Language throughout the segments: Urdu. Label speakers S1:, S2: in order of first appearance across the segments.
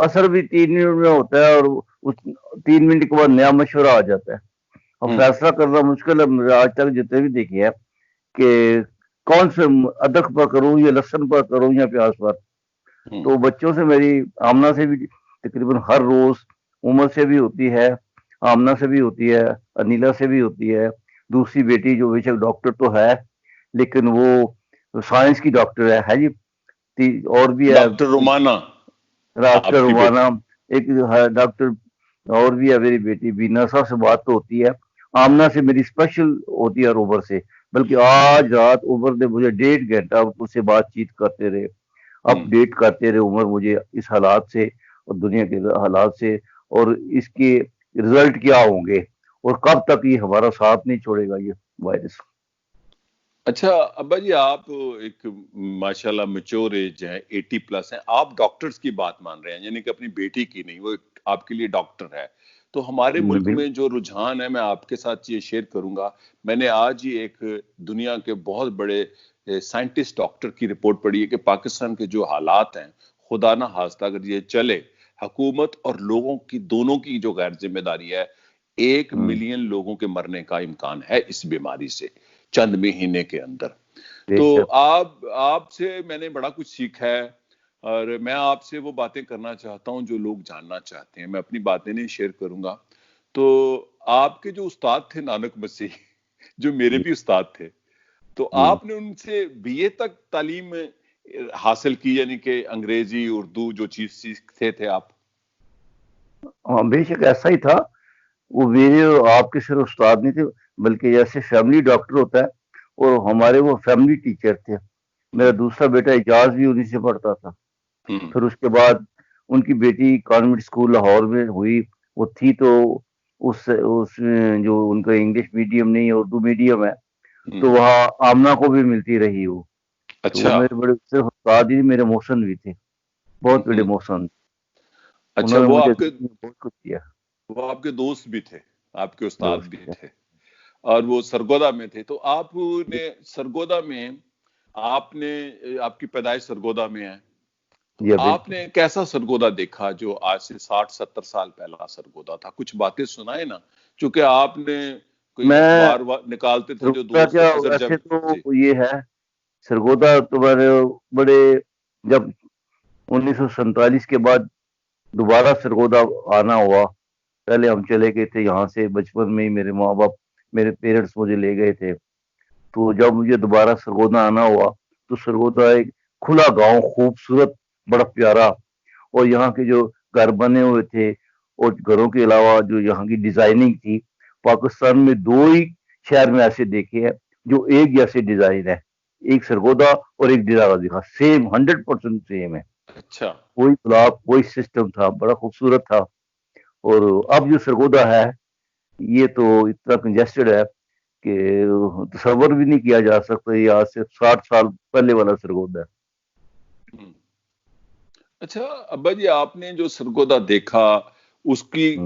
S1: اثر بھی 3 منٹ میں ہوتا ہے، اور اس 3 منٹ کے بعد نیا مشورہ آ جاتا ہے. اب فیصلہ کرنا مشکل ہے. مجھے آج تک جتنے بھی دیکھے ہیں کہ کون سے ادرک پر کروں یا لہسن پر کروں یا پیاز پر. تو بچوں سے میری آمنہ سے بھی تقریباً ہر روز، عمر سے بھی ہوتی ہے، آمنہ سے بھی ہوتی ہے، انیلا سے بھی ہوتی ہے. دوسری بیٹی جو بے شک ڈاکٹر تو ہے لیکن وہ سائنس کی ڈاکٹر ہے جی. اور بھی ہے
S2: ڈاکٹر رومانہ
S1: ڈاکٹر
S2: آپ کی بیٹی.
S1: رومانہ، ایک ڈاکٹر اور بھی ہے میری بیٹی بینا. صاحب سے بات تو ہوتی ہے. آمنہ سے میری اسپیشل ہوتی ہے عمر سے. بلکہ آج رات عمر نے مجھے 1.5 گھنٹہ اس سے بات چیت کرتے رہے، اپ ڈیٹ کرتے رہے عمر مجھے اس حالات سے اور دنیا کے حالات سے، اور اس کے رزلٹ کیا ہوں گے، اور کب تک یہ ہمارا ساتھ نہیں چھوڑے گا یہ وائرس.
S2: اچھا ابا جی، آپ ایک ماشاءاللہ میچور ایج ہے، 80+ ہیں، آپ ڈاکٹرز کی بات مان رہے ہیں، یعنی کہ اپنی بیٹی کی نہیں، وہ آپ کے لیے ڈاکٹر ہے. تو ہمارے ملک میں جو رجحان ہے میں آپ کے ساتھ یہ شیئر کروں گا. میں نے آج ہی ایک دنیا کے بہت بڑے سائنٹسٹ ڈاکٹر کی رپورٹ پڑھی ہے کہ پاکستان کے جو حالات ہیں، خدا نہ خواستہ اگر یہ چلے، حکومت اور لوگوں کی دونوں کی جو غیر ذمہ داری ہے، 1 ملین لوگوں کے مرنے کا امکان ہے اس بیماری سے چند مہینے کے اندر. تو آپ سے میں نے بڑا کچھ سیکھا ہے، اور میں آپ سے وہ باتیں کرنا چاہتا ہوں جو لوگ جاننا چاہتے ہیں. میں اپنی باتیں نہیں شیئر کروں گا. تو آپ کے جو استاد تھے نانک مسیح، جو میرے بھی استاد تھے، تو آپ نے ان سے BA تک تعلیم حاصل کی، یعنی کہ انگریزی اردو جو چیز سیکھتے تھے آپ؟
S1: ہاں بے شک ایسا ہی تھا. وہ میرے اور آپ کے صرف استاد نہیں تھے بلکہ جیسے فیملی ڈاکٹر ہوتا ہے، اور ہمارے وہ فیملی ٹیچر تھے. میرا دوسرا بیٹا اعجاز بھی انہیں سے پڑھتا تھا. پھر اس کے بعد ان کی بیٹی کانوینٹ اسکول لاہور میں ہوئی. وہ تھی تو اس جو ان کا انگلش میڈیم نہیں اردو میڈیم ہے، تو وہاں آمنہ کو بھی ملتی رہی وہ. تو وہ میرے بڑے صرف استاد ہی میرے محسن بھی تھے، بہت بڑے محسن.
S2: اچھا،
S1: انہوں نے مجھے بہت کچھ کیا.
S2: وہ آپ کے دوست بھی تھے، آپ کے استاد بھی تھے، اور وہ سرگودا میں تھے. تو آپ نے سرگودا میں، آپ کی پیدائش سرگودا میں ہے، تو آپ نے کیسا سرگودا دیکھا جو آج سے 60-70 سال پہلا سرگودا تھا؟ کچھ باتیں سنائے نا، چونکہ آپ نے کوئی اخبار نکالتے تھے جو دوست
S1: ویسے تو یہ ہے سرگودا تو میں نے بڑے، جب 1947 کے بعد دوبارہ سرگودا آنا ہوا. پہلے ہم چلے گئے تھے یہاں سے، بچپن میں ہی میرے ماں باپ، میرے پیرنٹس مجھے لے گئے تھے. تو جب مجھے دوبارہ سرگودا آنا ہوا تو سرگودا ایک کھلا گاؤں، خوبصورت، بڑا پیارا. اور یہاں کے جو گھر بنے ہوئے تھے، اور گھروں کے علاوہ جو یہاں کی ڈیزائننگ تھی، پاکستان میں 2 ہی شہر میں ایسے دیکھے ہیں جو ایک جیسے ڈیزائن ہے. ایک سرگودا اور ایک ڈیرا غازی خان، سیم 100% سیم ہے.
S2: اچھا،
S1: کوئی بلاک، کوئی سسٹم تھا، بڑا خوبصورت تھا. اور اب جو سرگودا ہے یہ تو اتنا کنجسٹڈ ہے کہ تصور بھی نہیں کیا جا سکتا. یہ آج سے 60 سال پہلے والا سرگودا ہے.
S2: اچھا ابا جی، آپ نے جو سرگودا دیکھا اس کی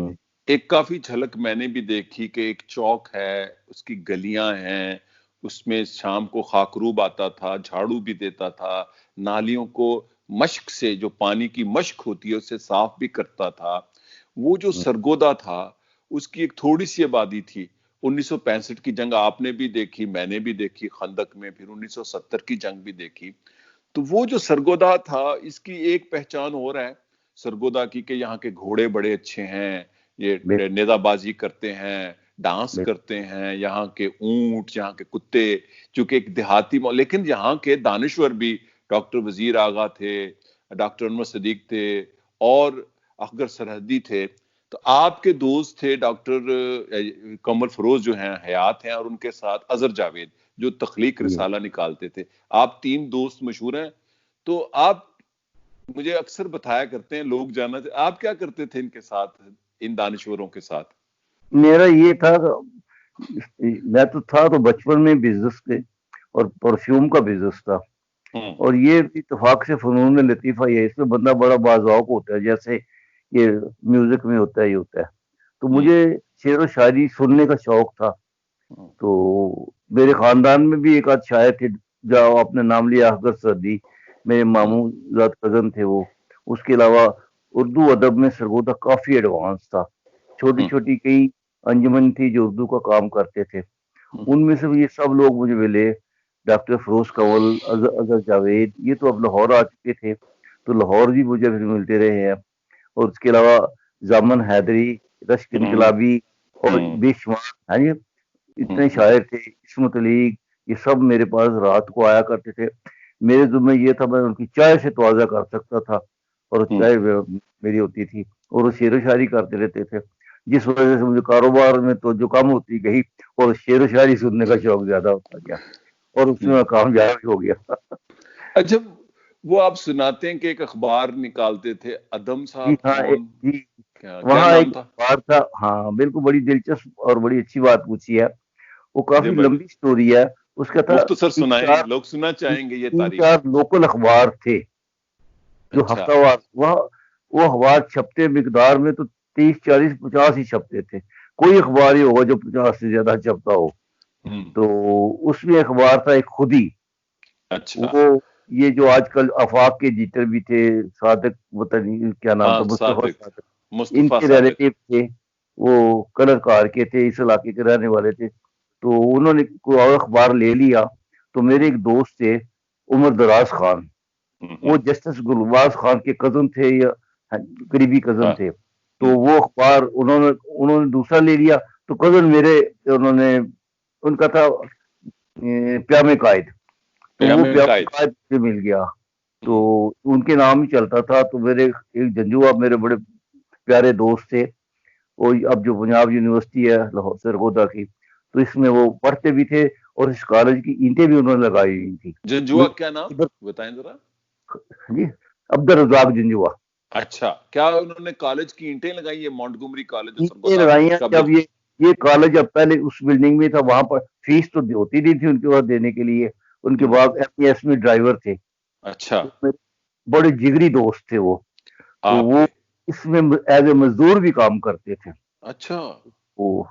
S2: ایک کافی جھلک میں نے بھی دیکھی کہ ایک چوک ہے، اس کی گلیاں ہیں، اس میں شام کو خاکروب آتا تھا، جھاڑو بھی دیتا تھا، نالیوں کو مشق سے، جو پانی کی مشق ہوتی ہے، اسے صاف بھی کرتا تھا. وہ جو سرگودا تھا اس کی ایک تھوڑی سی آبادی تھی. 1965 کی جنگ آپ نے بھی دیکھی، میں نے بھی دیکھی خندق میں، پھر 1970 کی جنگ بھی دیکھی. تو وہ جو سرگودا تھا اس کی ایک پہچان ہو رہا ہے سرگودا کی، کہ یہاں کے گھوڑے بڑے اچھے ہیں، یہ نیزہ بازی کرتے ہیں، ڈانس کرتے ہیں، یہاں کے اونٹ، یہاں کے کتے، چونکہ ایک دیہاتی لیکن یہاں کے دانشور بھی ڈاکٹر وزیر آغا تھے، ڈاکٹر انور صدیق تھے، اور اخگر سرحدی تھے. تو آپ کے دوست تھے ڈاکٹر قمر فروز جو ہیں حیات ہیں، اور ان کے ساتھ اظہر جاوید جو تخلیق رسالہ نکالتے تھے. آپ 3 دوست مشہور ہیں. تو آپ مجھے اکثر بتایا کرتے ہیں، لوگ جاننا چاہتے آپ کیا کرتے تھے ان کے ساتھ، ان دانشوروں کے ساتھ؟
S1: میرا یہ تھا، میں تو تھا تو بچپن میں بزنس کے، اور پرفیوم کا بزنس تھا. اور یہ اتفاق سے فنون لطیفہ یہ اس میں بندہ بڑا باذوق ہوتا ہے، جیسے یہ میوزک میں ہوتا ہے یہ ہوتا ہے. تو مجھے شعر و شاعری سننے کا شوق تھا. تو میرے خاندان میں بھی ایک آدھ شاعر تھے، جو آپ نے نام لیا اخگر سردی، میرے ماموں ذات کزن تھے وہ. اس کے علاوہ اردو ادب میں سرگودا کافی ایڈوانس تھا. چھوٹی چھوٹی کئی انجمن تھی جو اردو کا کام کرتے تھے. ان میں سے یہ سب لوگ مجھے ملے. ڈاکٹر فیروز کنول، اظہر جاوید، یہ تو اب لاہور آ چکے تھے تو لاہور بھی مجھے پھر ملتے رہے ہیں. اور اس کے علاوہ زامن حیدری، رشک انقلابی اور بے شمار، ہاں جی، اتنے شاعر تھے. عصمت علی، یہ سب میرے پاس رات کو آیا کرتے تھے. میرے ذمہ یہ تھا میں ان کی چائے سے توازہ کر سکتا تھا، اور چائے میری ہوتی تھی، اور وہ شعر و شاعری کرتے رہتے تھے، جس وجہ سے مجھے کاروبار میں تو جو کم ہوتی گئی اور شعر و شاعری سننے کا شوق زیادہ ہوتا گیا، اور اس میں کامیاب بھی ہو گیا.
S2: اچھا، وہ آپ سناتے ہیں کہ ایک اخبار نکالتے تھے، ادم
S1: جی
S2: صاحب
S1: ہاں،
S2: کون،
S1: جی
S2: کیا
S1: وہاں ایک
S2: نام تھا؟
S1: اخبار تھا. ہاں بالکل، بڑی دلچسپ اور بڑی اچھی بات پوچھی ہے. وہ
S2: جی
S1: کافی
S2: بھائی،
S1: لمبی سٹوری ہے. اس کا تھا
S2: مختصر
S1: تین
S2: سنائیں،
S1: چار
S2: لوگ سننا چاہیں گے یہ
S1: تین
S2: تاریخ.
S1: چار لوکل اخبار تھے جو
S2: اچھا.
S1: ہفتہ وار، وہ اخبار چھپتے مقدار میں تو 30 40 50 ہی چھپتے تھے. کوئی اخبار ہی ہوگا جو 50 سے زیادہ چھپتا ہو. تو اس میں اخبار تھا ایک خودی.
S2: اچھا.
S1: وہ یہ جو آج کل آفاق کے ایڈیٹر بھی تھے، صادق، وطنی کیا نام
S2: ہاں،
S1: تھا، مصطفیٰ
S2: صادق،
S1: صادق، ان
S2: مصطفیٰ
S1: کے
S2: صادق.
S1: ریلیٹیو تھے. وہ کلر کار کے تھے، اس علاقے کے رہنے والے تھے. تو انہوں نے کوئی اور اخبار لے لیا. تو میرے ایک دوست تھے عمر دراز خان، وہ جسٹس گلباز خان کے کزن تھے یا قریبی کزن تھے. تو وہ اخبار انہوں نے دوسرا لے لیا. تو کزن میرے، انہوں نے، ان کا تھا پیام قائد. تو وہ
S2: پیام
S1: پیام
S2: قائد.
S1: قائد سے مل گیا. تو ان کے نام ہی چلتا تھا. تو میرے ایک جنجوا میرے بڑے پیارے دوست تھے، وہ اب جو پنجاب یونیورسٹی ہے لاہور سرگودا کی، تو اس میں وہ پڑھتے بھی تھے، اور اس کالج کی اینٹیں بھی انہوں نے لگائی ہوئی تھی.
S2: جنجوا کیا نام بتائیں ذرا.
S1: جی، عبد الرزاق جنجوا.
S2: اچھا، کیا انہوں نے کالج کی اینٹیں لگائی ہے؟ مونٹگومری کالج جو
S1: اینٹیں
S2: سرگودا
S1: لگائی ہیں.
S2: کا
S1: جب یہ کالج اب پہلے اس بلڈنگ میں تھا، وہاں پر فیس تو ہوتی نہیں تھی ان کے پاس دینے کے لیے. ان کے بعد ایم ایس میں ڈرائیور تھے.
S2: اچھا.
S1: بڑے جگری دوست تھے وہ. تو
S2: آپ
S1: وہ
S2: کے.
S1: اس میں ایز اے مزدور بھی کام کرتے تھے.
S2: اچھا،
S1: وہ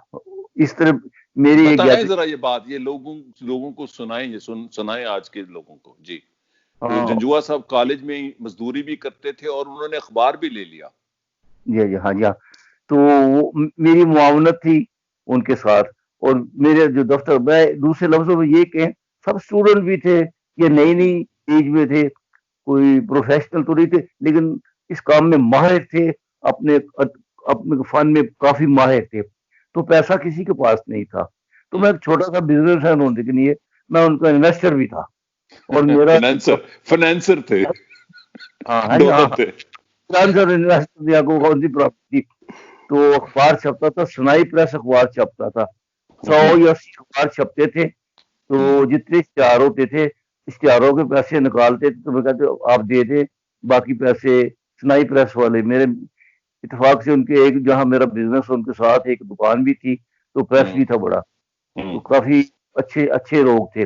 S1: اس طرح میری ایک
S2: بتائیں ذرا
S1: گیدرنگ.
S2: یہ بات، یہ لوگوں کو سنائیں، یہ سنائیں آج کے لوگوں کو. جی. تو
S1: ہاں
S2: جنجوا صاحب کالج میں مزدوری بھی کرتے تھے اور انہوں نے اخبار بھی لے لیا.
S1: جی جی ہاں جی ہاں. تو میری معاونت تھی ان کے ساتھ. اور میرے جو دفتر، میں دوسرے لفظوں میں یہ کہ سب اسٹوڈنٹ بھی تھے، یہ نئی نئی ایج میں تھے، کوئی پروفیشنل تو نہیں تھے، لیکن اس کام میں ماہر تھے، اپنے اپنے فن میں کافی ماہر تھے. تو پیسہ کسی کے پاس نہیں تھا. تو میں ایک چھوٹا سا بزنس ہے ہونے کے لیے، میں ان کا انویسٹر بھی تھا. اور میرا
S2: فنانسر تھے،
S1: ہاں جی ہاں،
S2: ڈونر تھے.
S1: انویسٹر کو کون سی پراپرٹی. تو اخبار چھپتا تھا، سنائی پریس اخبار چھپتا تھا. 100 یا 80 اخبار چھپتے تھے. تو جتنے اشتہار ہوتے تھے، اشتہاروں کے پیسے نکالتے تھے. تو میں کہتے آپ دے دیں، باقی پیسے سنائی پریس والے. میرے اتفاق سے ان کے ایک، جہاں میرا بزنس ان کے ساتھ ایک دکان بھی تھی، تو پریس بھی تھا بڑا. تو کافی اچھے اچھے لوگ تھے.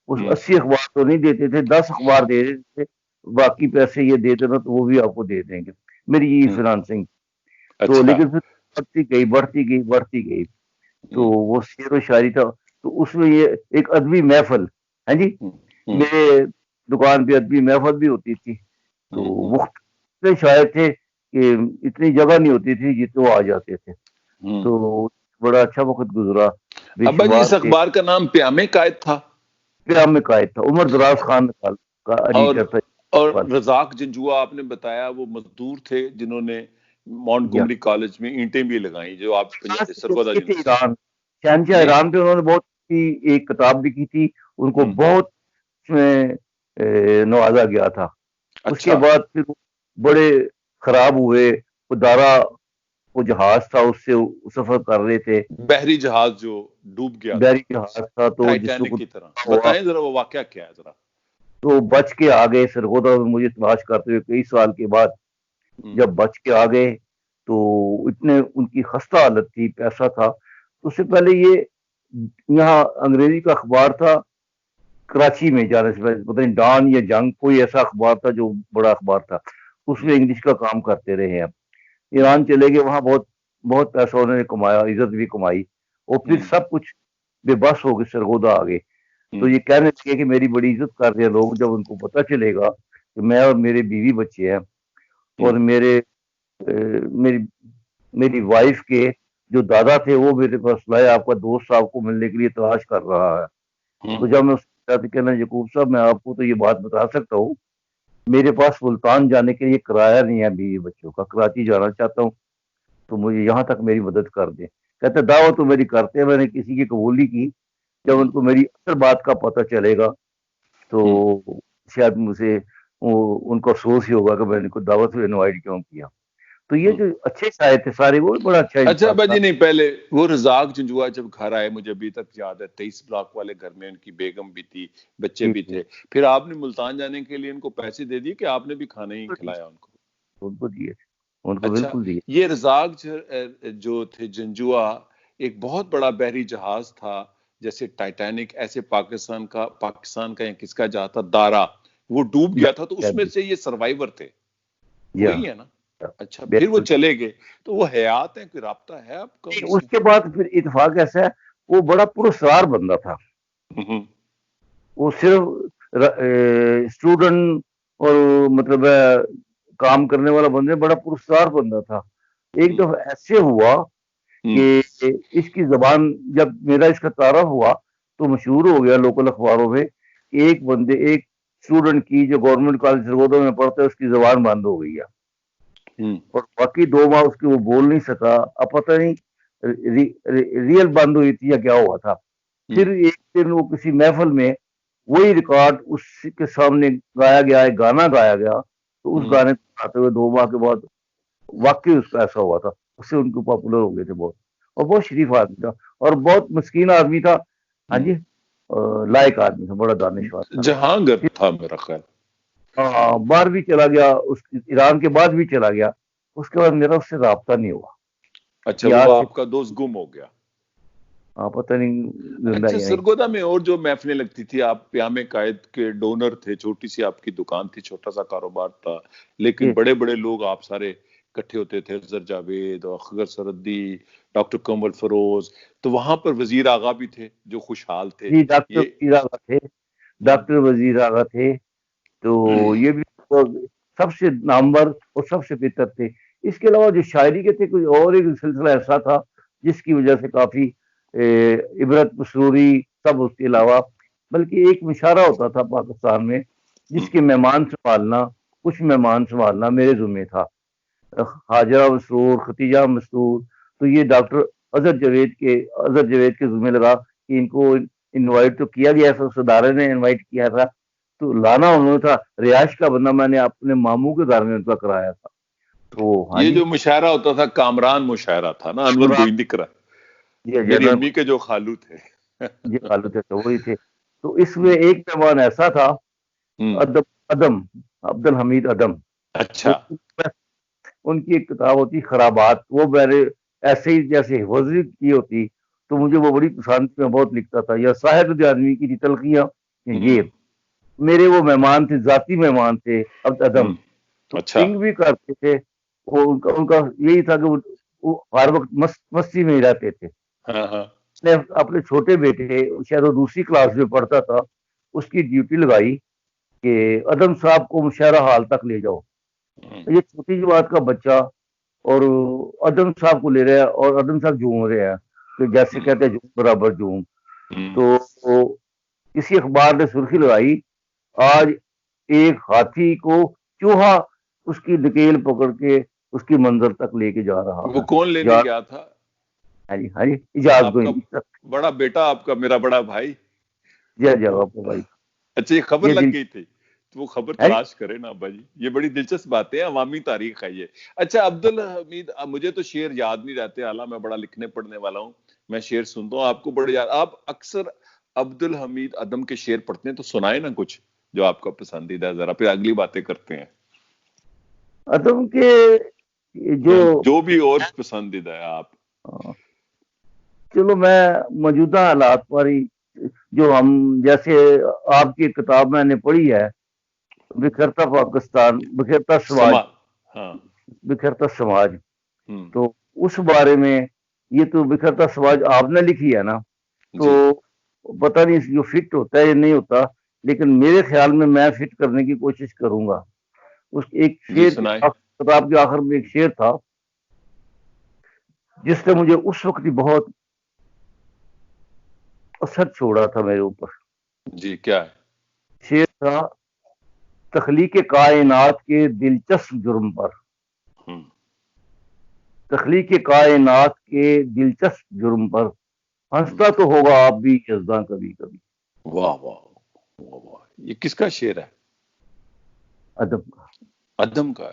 S1: اس 80 اخبار تو نہیں دیتے تھے، 10 اخبار دے دیتے تھے. باقی پیسے یہ دے دینا تو وہ بھی آپ کو دے دیں گے. میری یہ فنانسنگ. تو
S2: اچھا.
S1: لیکن پھر بڑھتی گئی. تو وہ شعر و شاعری تھا. تو اس میں یہ ایک ادبی محفل، ہاں جی، میرے دکان پہ ادبی محفل بھی ہوتی تھی. تو مختلف شاعر تھے کہ اتنی جگہ نہیں ہوتی تھی جتنے وہ آ جاتے تھے. تو بڑا اچھا وقت گزرا. بے
S2: ابا جی،
S1: شمار
S2: اس
S1: تھے.
S2: اخبار کا نام پیام قائد تھا.
S1: پیام میں قائد تھا، عمر دراز خان کا
S2: اور
S1: ایڈیٹر تھا.
S2: اور رزاق جنجوا آپ نے بتایا وہ مزدور تھے جنہوں نے مونٹگومری کالج میں اینٹیں بھی لگائیں، جو آپ سرگودا یونیورسٹی.
S1: ایران، شہنشاہ
S2: جی.
S1: ایران پہ انہوں نے بہت ایک کتاب لکھی تھی. ان کو بہت اس میں نوازا گیا تھا. اس کے
S2: اچھا.
S1: بعد پھر بڑے خراب ہوئے. وہ دارا، وہ جہاز تھا، اس سے سفر کر رہے تھے،
S2: بحری جہاز جو ڈوب گیا تھا
S1: بحری جہاز تھا، تو جس میں
S2: ٹائٹینک کی طرح.
S1: ہوا.
S2: بتائیں ذرا وہ واقعہ کیا ہے ذرا.
S1: تو بچ کے آ گئے سرگودا میں مجھے تلاش کرتے ہوئے کئی سال کے بعد. جب بچ کے آ گئے تو اتنے ان کی خستہ حالت تھی، پیسہ تھا. اس سے پہلے یہ یہاں انگریزی کا اخبار تھا کراچی میں جانے سے پہلے، پتہ نہیں ڈان یا جنگ، کوئی ایسا اخبار تھا جو بڑا اخبار تھا. اس میں انگلش کا کام کرتے رہے ہیں. ایران چلے گئے، وہاں بہت بہت پیسہ انہوں نے کمایا، عزت بھی کمائی. اور پھر سب کچھ بے بس ہو گئے، سرگودا آ گئے. تو یہ کہنے لگے کہ میری بڑی عزت کر رہے ہیں لوگ. جب ان کو پتہ چلے گا کہ میں اور میرے بیوی بچے ہیں اور میرے میری میری وائف کے جو دادا تھے وہ میرے پاس لائے، آپ کا دوست آپ کو ملنے کے لیے تلاش کر رہا ہے. تو جب میں اس کے ساتھ کہنا یعقوب صاحب میں آپ کو تو یہ بات بتا سکتا ہوں، میرے پاس ملتان جانے کے لیے کرایہ نہیں ہے بیوی بچوں کا، کراچی جانا چاہتا ہوں تو مجھے یہاں تک میری مدد کر دیں. کہتے دعوت تو میری کرتے ہیں، میں نے کسی کی قبول نہیں کی. جب ان کو میری اصل بات کا پتہ چلے گا تو شاید مجھے ان کو افسوس ہی ہوگا کہ میں نے کو دعوت میں انوائٹ کیوں کیا. تو یہ جو اچھے شاعر تھے سارے، وہ بھی بڑا اچھا
S2: اچھا
S1: انسان
S2: ابا
S1: تھا.
S2: جی، نہیں پہلے وہ رزاق جنجوا جب گھر آئے، مجھے ابھی تک یاد ہے 23 بلاک والے گھر میں ان کی بیگم بھی تھی، بچے
S1: جی
S2: بھی
S1: جی،
S2: تھے. پھر آپ نے ملتان جانے کے لیے ان کو پیسے دے دیے کہ آپ نے بھی کھانا ہی کھلایا ان کو؟
S1: ان کو دیے تھے، ان کو
S2: اچھا،
S1: بالکل دیے.
S2: یہ رزاق جو تھے جنجوا ایک بہت بڑا بحری جہاز تھا، جیسے ٹائٹینک، ایسے پاکستان کا یا کس کا جہاز تھا دارا، وہ ڈوب گیا تھا، تو اس میں سے یہ سروائیور تھے،
S1: جی ہاں،
S2: وہی ہے نا؟ اچھا، پھر وہ
S1: بالکل.
S2: چلے گئے، تو وہ حیات ہیں، کوئی رابطہ ہے آپ کا ان
S1: اس
S2: سے؟
S1: کے بعد پھر اتفاق ایسا ہے، وہ بڑا پرسرار بندہ تھا.
S2: ہوں
S1: وہ صرف اسٹوڈنٹ اور مطلب کام کرنے والا بندہ، بڑا پرسرار بندہ تھا. ایک دفعہ ایسے ہوا
S2: ہوں
S1: کہ اس کی زبان، جب میرا اس کا تعارف ہوا تو مشہور ہو گیا لوکل اخباروں میں کہ ایک اسٹوڈنٹ کی جو گورنمنٹ کالج سرگودا میں پڑھتا ہے اس کی زبان بند ہو گئی ہے،
S2: ہوں
S1: اور باقی 2 ماہ اس کی وہ بول نہیں سکا. اب پتہ نہیں ریئل بند ہوئی تھی یا کیا ہوا تھا.
S2: ہوں
S1: پھر ایک دن وہ کسی محفل میں وہی ریکارڈ اس کے سامنے گایا گیا، ایک گانا گایا گیا، تو اس
S2: ہوں
S1: گانے کو گاتے ہوئے 2 ماہ کے بعد واقعی اس کا ایسا ہوا تھا. اس سے ان کو پاپولر ہو گئے تھے بہت. اور بہت شریف آدمی تھا اور بہت مسکین آدمی تھا. ہاں
S2: ہوں
S1: جی، لائق آدمی تھا، بڑا دانشور تھا.
S2: جہانگیر تھا میرا خیال.
S1: باہر بھی چلا گیا، ایران کے بعد بھی چلا گیا. اس کے بعد میرا اس سے رابطہ نہیں ہوا.
S2: اچھا،
S1: یہ
S2: وہ
S1: آج سے
S2: آپ کا دوست گم ہو گیا.
S1: پتہ نہیں زندہ
S2: اچھا،
S1: یا نہیں.
S2: سرگودا میں اور جو محفلیں لگتی تھی، آپ پیام قائد کے ڈونر تھے، چھوٹی سی آپ کی دکان تھی، چھوٹا سا کاروبار تھا، لیکن
S1: یہ
S2: بڑے بڑے لوگ آپ سارے اکٹھے ہوتے تھے، افضل جاوید اور اخگر سردی، ڈاکٹر کنور فروز. تو وہاں پر وزیر آغا بھی تھے جو خوشحال تھے.
S1: جی، ڈاکٹر
S2: یہ
S1: وزیر آغا تھے. ڈاکٹر وزیر آغا تھے تو یہ بھی سب سے نامور اور سب سے بہتر تھے. اس کے علاوہ جو شاعری کے تھے، کوئی اور ایک سلسلہ ایسا تھا جس کی وجہ سے کافی عبرت مسروری سب اس کے علاوہ، بلکہ ایک مشاعرہ ہوتا تھا پاکستان میں جس کے مہمان سنبھالنا، کچھ مہمان سنبھالنا میرے ذمہ تھا. حاجرہ مسرور، ختیجہ مسرور، تو یہ ڈاکٹر اظہر جاوید کے ذمہ لگا کہ ان کو انوائٹ تو کیا گیا تھا، صدارے نے انوائٹ کیا تھا، تو لانا انہوں نے تھا. رہائش کا بندہ میں نے اپنے ماموں کے گھر میں ان کا کرایا تھا. تو ہاں
S2: یہ
S1: جی،
S2: جو مشاعرہ ہوتا تھا کامران مشاعرہ تھا نا، انور گوئندی کرا،
S1: جی
S2: میری
S1: جنرل،
S2: امی کے جو خالو تھے.
S1: جی خالد تھے تو وہی تھے. تو اس میں ایک مہمان ایسا تھا،
S2: ہوں
S1: ادم، عبد الحمید ادم.
S2: اچھا.
S1: ان کی ایک کتاب ہوتی خرابات، وہ میں نے ایسے ہی جیسے حفظ کی ہوتی تو مجھے وہ بڑی پسند تھی، میں بہت لکھتا تھا. یا صاحب آدمی کی تلخیاں،
S2: ہوں
S1: یہ میرے وہ مہمان تھے، ذاتی مہمان تھے عبد ادم.
S2: ہوں
S1: تو
S2: اچھا.
S1: سنگ بھی کرتے تھے. وہ ان کا یہی تھا کہ وہ ہر وقت مستی میں ہی رہتے تھے.
S2: ہاں ہاں.
S1: نے اپنے چھوٹے بیٹے، شاید وہ دوسری کلاس میں پڑھتا تھا، اس کی ڈیوٹی لگائی کہ ادم صاحب کو مشاعرہ حال تک لے جاؤ. یہ چھوٹی سی بات کا بچہ اور ادم صاحب کو لے رہا ہے، اور ادم صاحب جھوم رہے ہیں کہ جیسے کہتے ہیں جھوم برابر جھوم. تو کسی اخبار نے سرخی لگائی، آج ایک ہاتھی کو چوہا اس کی نکیل پکڑ کے اس کی منزل تک لے کے جا رہا
S2: وہ
S1: ہے.
S2: کون لینے
S1: یار،
S2: گیا تھا؟
S1: ہاں جی، ہاں جی، اجاز
S2: آپ کا
S1: گوئندی سر.
S2: بڑا بیٹا، آپ کا میرا بڑا بھائی.
S1: جی جواب بھائی.
S2: اچھا، یہ خبر
S1: یہ
S2: لگ
S1: دل
S2: گئی تھی تو وہ خبر
S1: ہے.
S2: تلاش کرے نا ابا جی، یہ بڑی دلچسپ بات ہے، عوامی تاریخ ہے یہ. اچھا عبد الحمید، مجھے تو شعر یاد نہیں رہتے، حالانکہ میں بڑا لکھنے پڑھنے والا ہوں، میں شعر سنتا ہوں، آپ کو بڑے یاد. آپ اکثر عبد الحمید ادم کے شعر پڑھتے ہیں، تو سنائے نا کچھ جو آپ کا پسندیدہ، ذرا پھر اگلی باتیں کرتے ہیں.
S1: ادم کے جو
S2: جو بھی اور پسندیدہ ہے آپ.
S1: چلو میں موجودہ حالات پر ہی، جو ہم جیسے آپ کی کتاب میں نے پڑھی ہے، بکھرتا پاکستان، بکھرتا سماج،
S2: سما ہاں.
S1: بکھرتا سماج،
S2: ہوں
S1: تو اس بارے میں، یہ تو بکھرتا سماج آپ نے لکھی ہے نا، تو
S2: جی
S1: پتہ نہیں جو فٹ ہوتا ہے یا نہیں ہوتا، لیکن میرے خیال میں فٹ کرنے کی کوشش کروں گا. اس ایک
S2: جی
S1: شعر
S2: سنائے.
S1: کتاب کے آخر میں ایک شعر تھا جس نے مجھے اس وقت ہی بہت اثر چھوڑا تھا میرے اوپر.
S2: جی کیا ہے؟
S1: شعر تھا: تخلیق کائنات کے دلچسپ جرم پر،
S2: ہم،
S1: تخلیق کائنات کے دلچسپ جرم پر ہنستا تو ہوگا آپ بھی یزداں کبھی کبھی.
S2: واہ واہ واہ واہ، یہ کس کا شعر ہے؟
S1: ادب کا.
S2: ادم کا.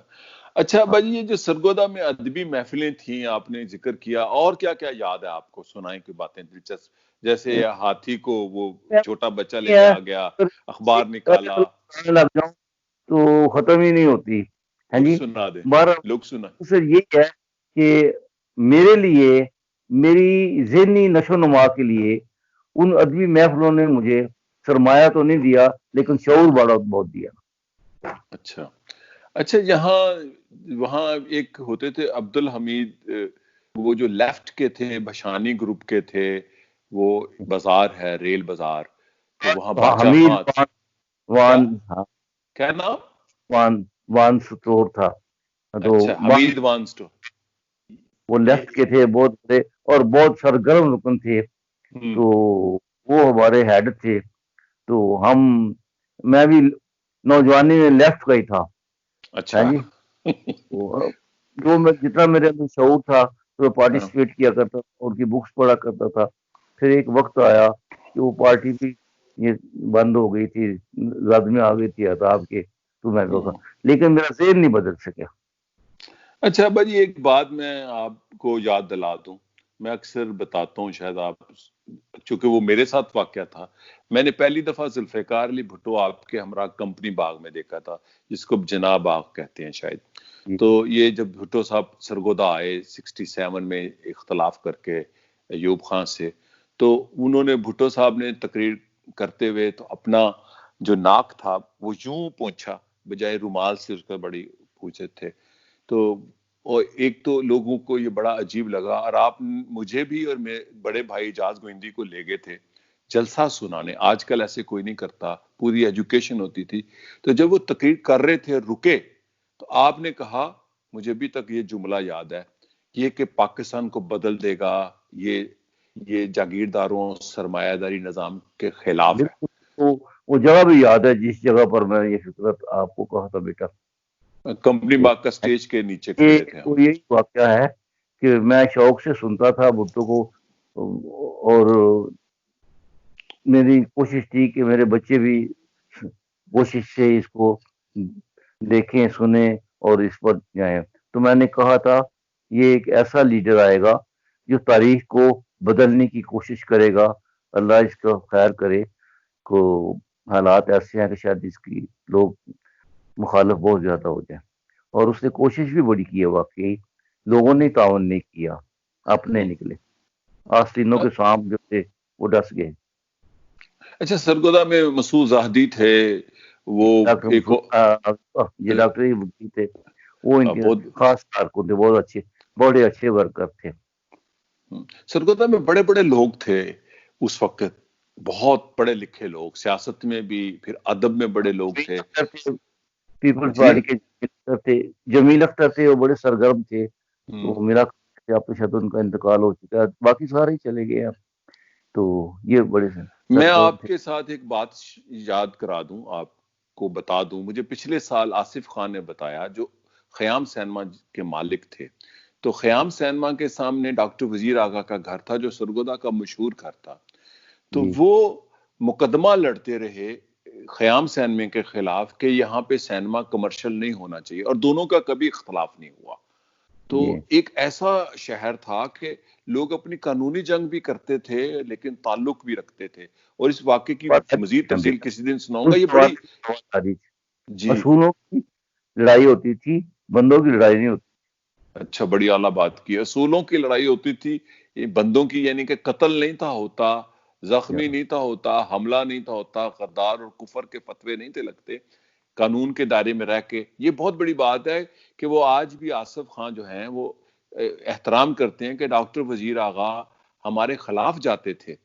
S2: اچھا بھائی، یہ جو سرگودا میں ادبی محفلیں تھیں آپ نے ذکر کیا، اور کیا کیا یاد ہے آپ کو؟ سنائیں کوئی باتیں دلچسپ، جیسے ہاتھی کو وہ چھوٹا بچہ لینے آ گیا، اخبار نکالا.
S1: لگ جاؤں تو ختم ہی نہیں ہوتی. ہاں
S2: لوگ
S1: جی.
S2: سنا دیں،
S1: بارہ
S2: لوگ سنا.
S1: صرف یہ ہے کہ میرے لیے، میری ذہنی نشو و نما کے لیے ان ادبی محفلوں نے مجھے سرمایہ تو نہیں دیا لیکن شعور بڑا بہت دیا.
S2: اچھا اچھا، وہاں ایک ہوتے تھے عبد الحمید، وہ جو لیفٹ کے تھے، بشانی گروپ کے تھے، وہ بازار ہے ریل بازار، تو وہاں بادشاہ
S1: حمید
S2: خان. کیا
S1: وان ہاں،
S2: کیا نام؟
S1: وان وان سٹور تھا. تو
S2: اچھا، حمید وان سٹور.
S1: وہ
S2: یہ
S1: لیفٹ کے تھے بہت بڑے اور بہت سرگرم رکن تھے.
S2: ہم،
S1: تو وہ ہمارے ہیڈ تھے. تو میں بھی نوجوانی میں لیفٹ کا ہی تھا. ہاں
S2: اچھا.
S1: جی. تو جو میں جتنا میرے اندر شعور تھا تو میں
S2: ہاں،
S1: پارٹیسپیٹ کیا کرتا تھا، ان کی بکس پڑھا کرتا تھا. پھر ایک وقت آیا کہ وہ پارٹی بھی یہ بند ہو گئی تھی، زد میں آ گئی تھی عذاب کے. تو میں کہا
S2: ہم.
S1: لیکن میرا ذہن نہیں بدل سکا.
S2: اچھا بھائی، ایک بات میں آپ کو یاد دلا دوں، میں اکثر بتاتا ہوں، شاید آپ، چونکہ وہ میرے ساتھ واقعہ تھا. میں نے پہلی دفعہ ذوالفقار علی بھٹو آپ کے ہمراہ کمپنی باغ میں دیکھا تھا، جس کو جناح باغ کہتے ہیں شاید.
S1: جی
S2: تو یہ جب بھٹو صاحب سرگودا آئے 67 میں اختلاف کر کے ایوب خان سے، تو انہوں نے، بھٹو صاحب نے تقریر کرتے ہوئے تو اپنا جو ناک تھا وہ یوں پونچھا، بجائے رومال سے اس کا بڑی پوچھے تھے. تو اور ایک تو لوگوں کو یہ بڑا عجیب لگا، اور آپ مجھے بھی اور میرے بڑے بھائی اجاز گوئندی کو لے گئے تھے جلسہ سنانے. آج کل ایسے کوئی نہیں کرتا، پوری ایجوکیشن ہوتی تھی. تو جب وہ تقریر کر رہے تھے رکے، تو آپ نے کہا، مجھے ابھی تک یہ جملہ یاد ہے، یہ کہ پاکستان کو بدل دے گا، یہ جاگیرداروں سرمایہ داری نظام کے خلاف ہے.
S1: بالکل. تو وہ جگہ بھی یاد ہے جس جگہ پر میں یہ فطرت آپ کو کہا تھا بیٹا.
S2: کمپنی
S1: کہ
S2: باغ کا سٹیج کے نیچے
S1: یہ
S2: کھڑے تھے ہم.
S1: تو یہی واقعہ ہے کہ میں شوق سے سنتا تھا بھٹو کو، اور میری کوشش تھی کہ میرے بچے بھی کوشش سے اس کو دیکھیں سنیں اور اس پر جائیں. تو میں نے کہا تھا یہ ایک ایسا لیڈر آئے گا جو تاریخ کو بدلنے کی کوشش کرے گا. اللہ اس کا خیر کرے. کو حالات ایسے ہیں کہ شاید اس کی لوگ مخالف بہت زیادہ ہو جائیں. اور اس نے کوشش بھی بڑی کی ہے واقعی. لوگوں نے تعاون نہیں کیا، اپنے نکلے. آستینوں کے سانپ جو تھے وہ ڈس گئے.
S2: اچھا، سرگودا میں مسعود زاہدی تھے، وہ
S1: ڈاکٹر
S2: ایک
S1: یہ ڈاکٹر ہی وکیل تھے. وہ ان کے
S2: بہت،
S1: خاص کارکن تھے، بہت اچھے، بڑے اچھے ورکر تھے.
S2: سرگودا میں بڑے بڑے لوگ تھے اس وقت، بہت پڑھے لکھے لوگ، سیاست میں بھی، پھر ادب میں بڑے لوگ تھے.
S1: پیپلز
S2: جی.
S1: پارٹی کے جمیل اختر تھے. جمیل اختر تھے، وہ بڑے سرگرم تھے.
S2: ہم.
S1: تو میرا آپ کے شاید ان کا انتقال ہو چکا ہے، باقی سارے ہی چلے گئے اب. تو یہ بڑے
S2: میں
S1: سرگرم
S2: آپ
S1: تھے.
S2: کے ساتھ ایک بات یاد کرا دوں، آپ کو بتا دوں. مجھے پچھلے سال آصف خان نے بتایا، جو خیام سینما کے مالک تھے. تو خیام سینما کے سامنے ڈاکٹر وزیر آغا کا گھر تھا، جو سرگودا کا مشہور گھر تھا. تو
S1: جی
S2: وہ مقدمہ لڑتے رہے خیام سینما کے خلاف کہ یہاں پہ سینما کمرشل نہیں ہونا چاہیے، اور دونوں کا کبھی اختلاف نہیں ہوا. تو
S1: جی
S2: ایک ایسا شہر تھا کہ لوگ اپنی قانونی جنگ بھی کرتے تھے لیکن تعلق بھی رکھتے تھے. اور اس واقعے کی مزید تفصیل کسی دن سناؤں گا.
S1: اس
S2: یہ
S1: سوال
S2: بڑی،
S1: کی جواب آ رہی تھی.
S2: جی،
S1: اصولوں کی لڑائی ہوتی تھی، بندوں کی لڑائی نہیں ہوتی.
S2: اچھا، بڑی اعلیٰ بات کی. اصولوں کی لڑائی ہوتی تھی، یہ بندوں کی، یعنی کہ قتل نہیں تھا ہوتا، زخمی نہیں تھا ہوتا، حملہ نہیں تھا ہوتا، غدار اور کفر کے فتوے نہیں تھے لگتے. قانون کے دائرے میں رہ کے، یہ بہت بڑی بات ہے کہ وہ آج بھی آصف خان جو ہیں وہ احترام کرتے ہیں کہ ڈاکٹر وزیر آغا ہمارے خلاف جاتے تھے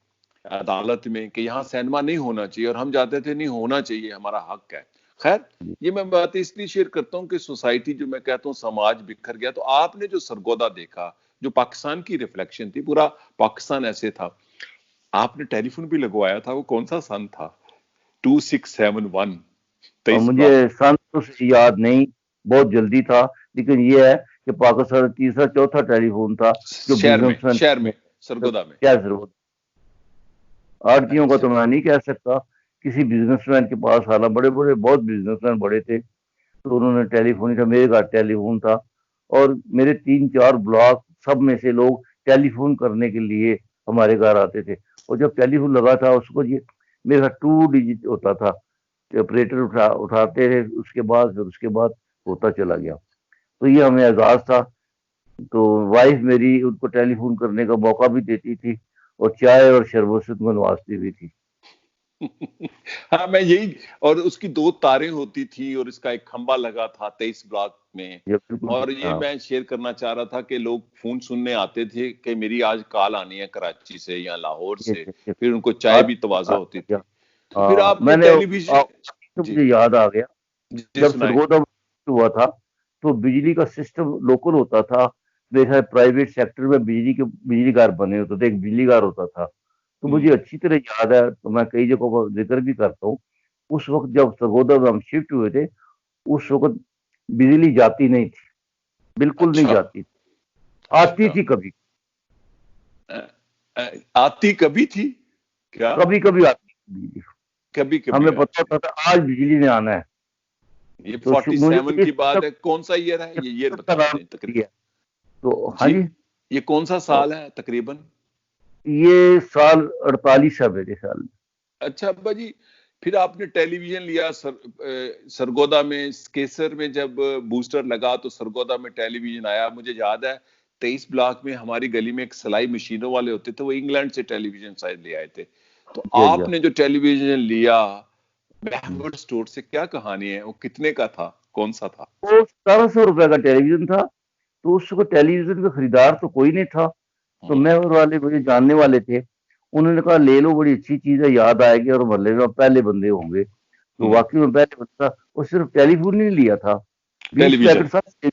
S2: عدالت میں کہ یہاں سینما نہیں ہونا چاہیے، اور ہم جاتے تھے نہیں ہونا چاہیے، ہمارا حق ہے. خیر یہ میں بات اس لیے شیئر کرتا ہوں کہ سوسائٹی جو میں کہتا ہوں سماج بکھر گیا، تو آپ نے جو سرگودا دیکھا جو پاکستان کی ریفلیکشن تھی، پورا پاکستان ایسے تھا، آپ نے ٹیلی فون بھی لگوایا تھا، وہ کون سا سن تھا؟ 2671
S1: اور
S2: 23
S1: مجھے
S2: بلاک.
S1: سن تو یاد نہیں، بہت جلدی تھا، لیکن یہ ہے کہ پاکستان تیسرا چوتھا ٹیلی فون تھا جو
S2: شہر میں سرگودا میں.
S1: کیا ضرورت، آڑتیوں کا تو میں نہیں کہہ سکتا، کسی بزنس مین کے پاس حالانکہ بڑے بڑے بہت بزنس مین بڑے تھے، تو انہوں نے ٹیلی فون تھا، میرے گھر ٹیلی فون تھا، اور میرے 3-4 بلاک سب میں سے لوگ ٹیلی فون کرنے کے لیے ہمارے گھر آتے تھے، اور جب ٹیلی فون لگا تھا اس کو یہ میرے گھر 2 ڈیجٹ ہوتا تھا، آپریٹر اٹھاتے رہے، اس کے بعد ہوتا چلا گیا، تو یہ ہمیں اعزاز تھا. تو وائف میری ان کو ٹیلی فون کرنے کا موقع بھی دیتی تھی اور چائے اور شربت سے ان کو نوازتی بھی تھی.
S2: ہاں میں یہی، اور اس کی 2 تاریں ہوتی تھی اور اس کا ایک کھمبا لگا تھا 23 بلاک میں.
S1: یہ بالکل
S2: اور یہ میں شیئر کرنا چاہ رہا تھا کہ لوگ فون سننے آتے تھے کہ میری آج کال آنی ہے کراچی سے یا لاہور سے، پھر ان کو چائے بھی توازہ ہوتی تھی. تو پھر آپ نے
S1: میں نے
S2: ٹیلی ویژن، جی
S1: مجھے یاد آ گیا
S2: جی
S1: جب
S2: سنائیں.
S1: سرگودا ہوا تھا تو بجلی کا سسٹم لوکل ہوتا تھا، میرے پرائیویٹ سیکٹر میں بجلی گھر بنے ہوتے تھے، ایک بجلی گھر ہوتا تھا، تو مجھے اچھی طرح یاد ہے، تو میں کئی جگہوں پر ذکر بھی کرتا ہوں. اس وقت جب سرگودا میں ہم شفٹ ہوئے تھے، اس وقت بجلی جاتی نہیں تھی، بالکل نہیں
S2: اچھا
S1: جاتی تھی، آتی تھی کبھی
S2: آتی کبھی تھی کیا؟
S1: کبھی کبھی آتی تھی بجلی،
S2: کبھی
S1: ہمیں
S2: کبھی
S1: پتا
S2: آتی.
S1: ہوتا تھا آج بجلی نے آنا ہے.
S2: یہ
S1: تو
S2: 47
S1: مجھے
S2: کی بات ہے، کون سا ایئر ہے یہ ایئر بتا دیں تقریباً.
S1: تو ہاں
S2: جی
S1: جی،
S2: یہ کون سا سال ہے تقریباً؟
S1: یہ سال 48 ہے میرے خیال میں.
S2: اچھا ابا جی، پھر آپ نے ٹیلی ویژن لیا سرگودا میں، کیسر میں جب بوسٹر لگا تو سرگودا میں ٹیلی ویژن آیا. مجھے یاد ہے 23 بلاک میں ہماری گلی میں ایک سلائی مشینوں والے ہوتے تھے، وہ انگلینڈ سے ٹیلی ویژن شاید لے آئے تھے. تو آپ نے جو ٹیلی ویژن لیا میہورڈ سٹور سے، کیا کہانی ہے؟ وہ کتنے کا تھا؟ کون سا تھا؟
S1: وہ 1700 روپے کا ٹیلی ویژن تھا، تو اس کو ٹیلی ویژن کا خریدار تو کوئی نہیں تھا، تو میں اور والے مجھے جاننے والے تھے، انہوں نے کہا لے لو، بڑی اچھی چیز ہے، یاد آئے گی اور محلے میں پہلے بندے ہوں گے. تو واقعی میں پہلے بندہ تھا، اور صرف ٹیلی فون نہیں لیا تھا،
S2: ٹیلی
S1: 20
S2: ویژن
S1: پیکٹ سب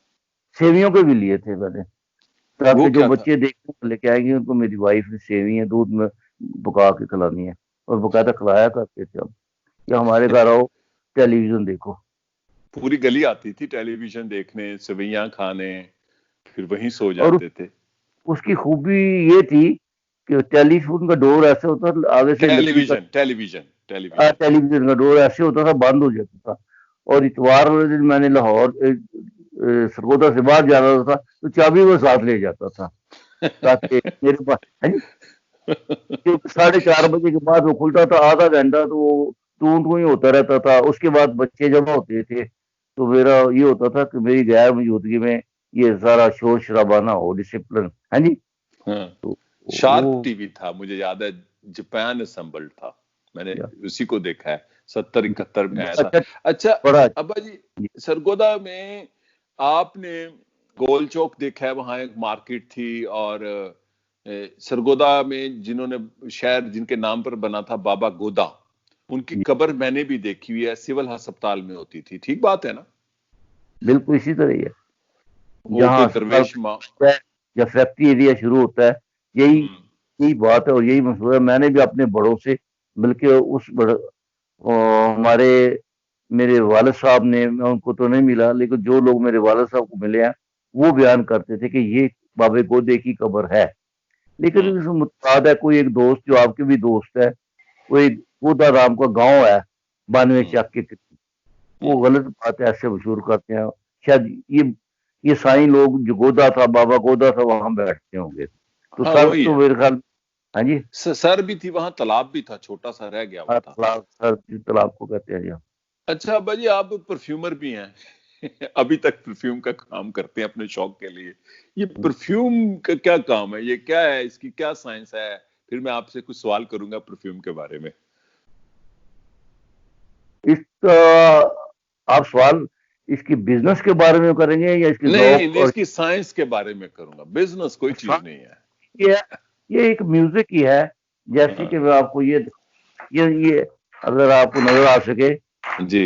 S1: سیویوں کے بھی لیے تھے میں نے،
S2: وہ
S1: تاکہ جو
S2: کیا تھا؟
S1: بچے دیکھنے لے کے آئیں گے ان کو میری وائف نے سیویاں دودھ میں پکا کے کھلانی ہے، اور باقاعدہ کھلایا کرتے تھے ہم کہ ہمارے گھر آؤ ٹیلی ویژن دیکھو.
S2: پوری گلی آتی تھی ٹیلی ویژن دیکھنے، سویاں کھانے، پھر وہیں سو
S1: اور
S2: جاتے تھے.
S1: اس کی خوبی یہ تھی کہ ٹیلی فون کا ڈور ایسے ہوتا تھا، آگے سے
S2: ٹیلی
S1: لکڑی کا
S2: ویژن ٹیلی ویژن ٹیلی ویژن
S1: ٹیلی ویژن کا ڈور ایسے ہوتا تھا، بند ہو جاتا تھا. اور اتوار والے دن میں نے لاہور سرگودا سے باہر جانا ہوتا تھا تو چابی وہ ساتھ لے جاتا تھا، تاکہ میرے پاس 4:30 بجے کے بعد وہ کھلتا تھا، آدھا گھنٹہ تو وہ ٹوں ہی ہوتا رہتا تھا. اس کے بعد بچے جمع ہوتے تھے، تو میرا یہ ہوتا تھا کہ میری غیر موجودگی میں یہ سارا شور شرابہ نہ ہو، ڈسپلن. ہاں جی،
S2: ہاں
S1: تو
S2: شارپ
S1: وہ
S2: ٹی وی تھا، مجھے یاد ہے جاپان اسمبلڈ تھا، میں نے اسی کو دیکھا ہے، 70-71 میں آیا تھا. اچھا
S1: بڑا
S2: ابا جی، سرگودا میں آپ نے گول چوک دیکھا ہے، وہاں ایک مارکیٹ تھی، اور سرگودا میں جنہوں نے شہر جن کے نام پر بنا تھا بابا گودا، ان کی قبر میں نے بھی دیکھی ہوئی ہے، سول ہسپتال میں ہوتی تھی. ٹھیک بات ہے نا؟
S1: بالکل اسی طرح ہی ہے.
S2: وہ
S1: جہاں
S2: کوئی
S1: اسپتال
S2: درویش ماں.
S1: یا فیکٹری ایریا شروع ہوتا ہے، یہی بات ہے اور یہی مسئلہ ہے. میں نے بھی اپنے بڑوں سے، بلکہ ہمارے میرے والد صاحب نے، میں ان کو تو نہیں ملا، لیکن جو لوگ میرے والد صاحب کو ملے ہیں وہ بیان کرتے تھے کہ یہ بابے گودے کی قبر ہے. لیکن اس متعد ہے کوئی ایک دوست جو آپ کے بھی دوست ہے، وہ ایک گودا رام کا گاؤں ہے 92 چک کے قریب، وہ غلط بات ہے، ایسے مشہور کرتے ہیں. شاید یہ سائیں لوگ جو گودا تھا، بابا گودا تھا، وہاں بیٹھتے ہوں گے. تو
S2: ہاں
S1: سر
S2: وہی
S1: تو
S2: ہے،
S1: میرے خیال، ہاں جی،
S2: سر بھی تھی وہاں، تالاب بھی تھا، چھوٹا سا رہ گیا وہ تھا.
S1: تالاب کو کہتے ہیں جی.
S2: اچھا ابا جی، آپ پرفیومر بھی ہیں ابھی تک پرفیوم کا کام کرتے ہیں اپنے شوق کے لیے. یہ پرفیوم کا کیا کام ہے؟ یہ کیا ہے؟ اس کی کیا سائنس ہے؟ پھر میں آپ سے کچھ سوال کروں گا پرفیوم کے بارے میں.
S1: اس کا آپ سوال اس کی بزنس کے بارے میں کریں گے یا اس کی ذوق
S2: نہیں،
S1: اور
S2: اس کی سائنس کے بارے میں کروں گا، بزنس کوئی چیز نہیں ہے.
S1: یہ ایک میوزک ہی ہے. جیسے کہ میں آپ کو یہ اگر آپ کو نظر آ سکے
S2: جی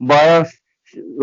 S1: 12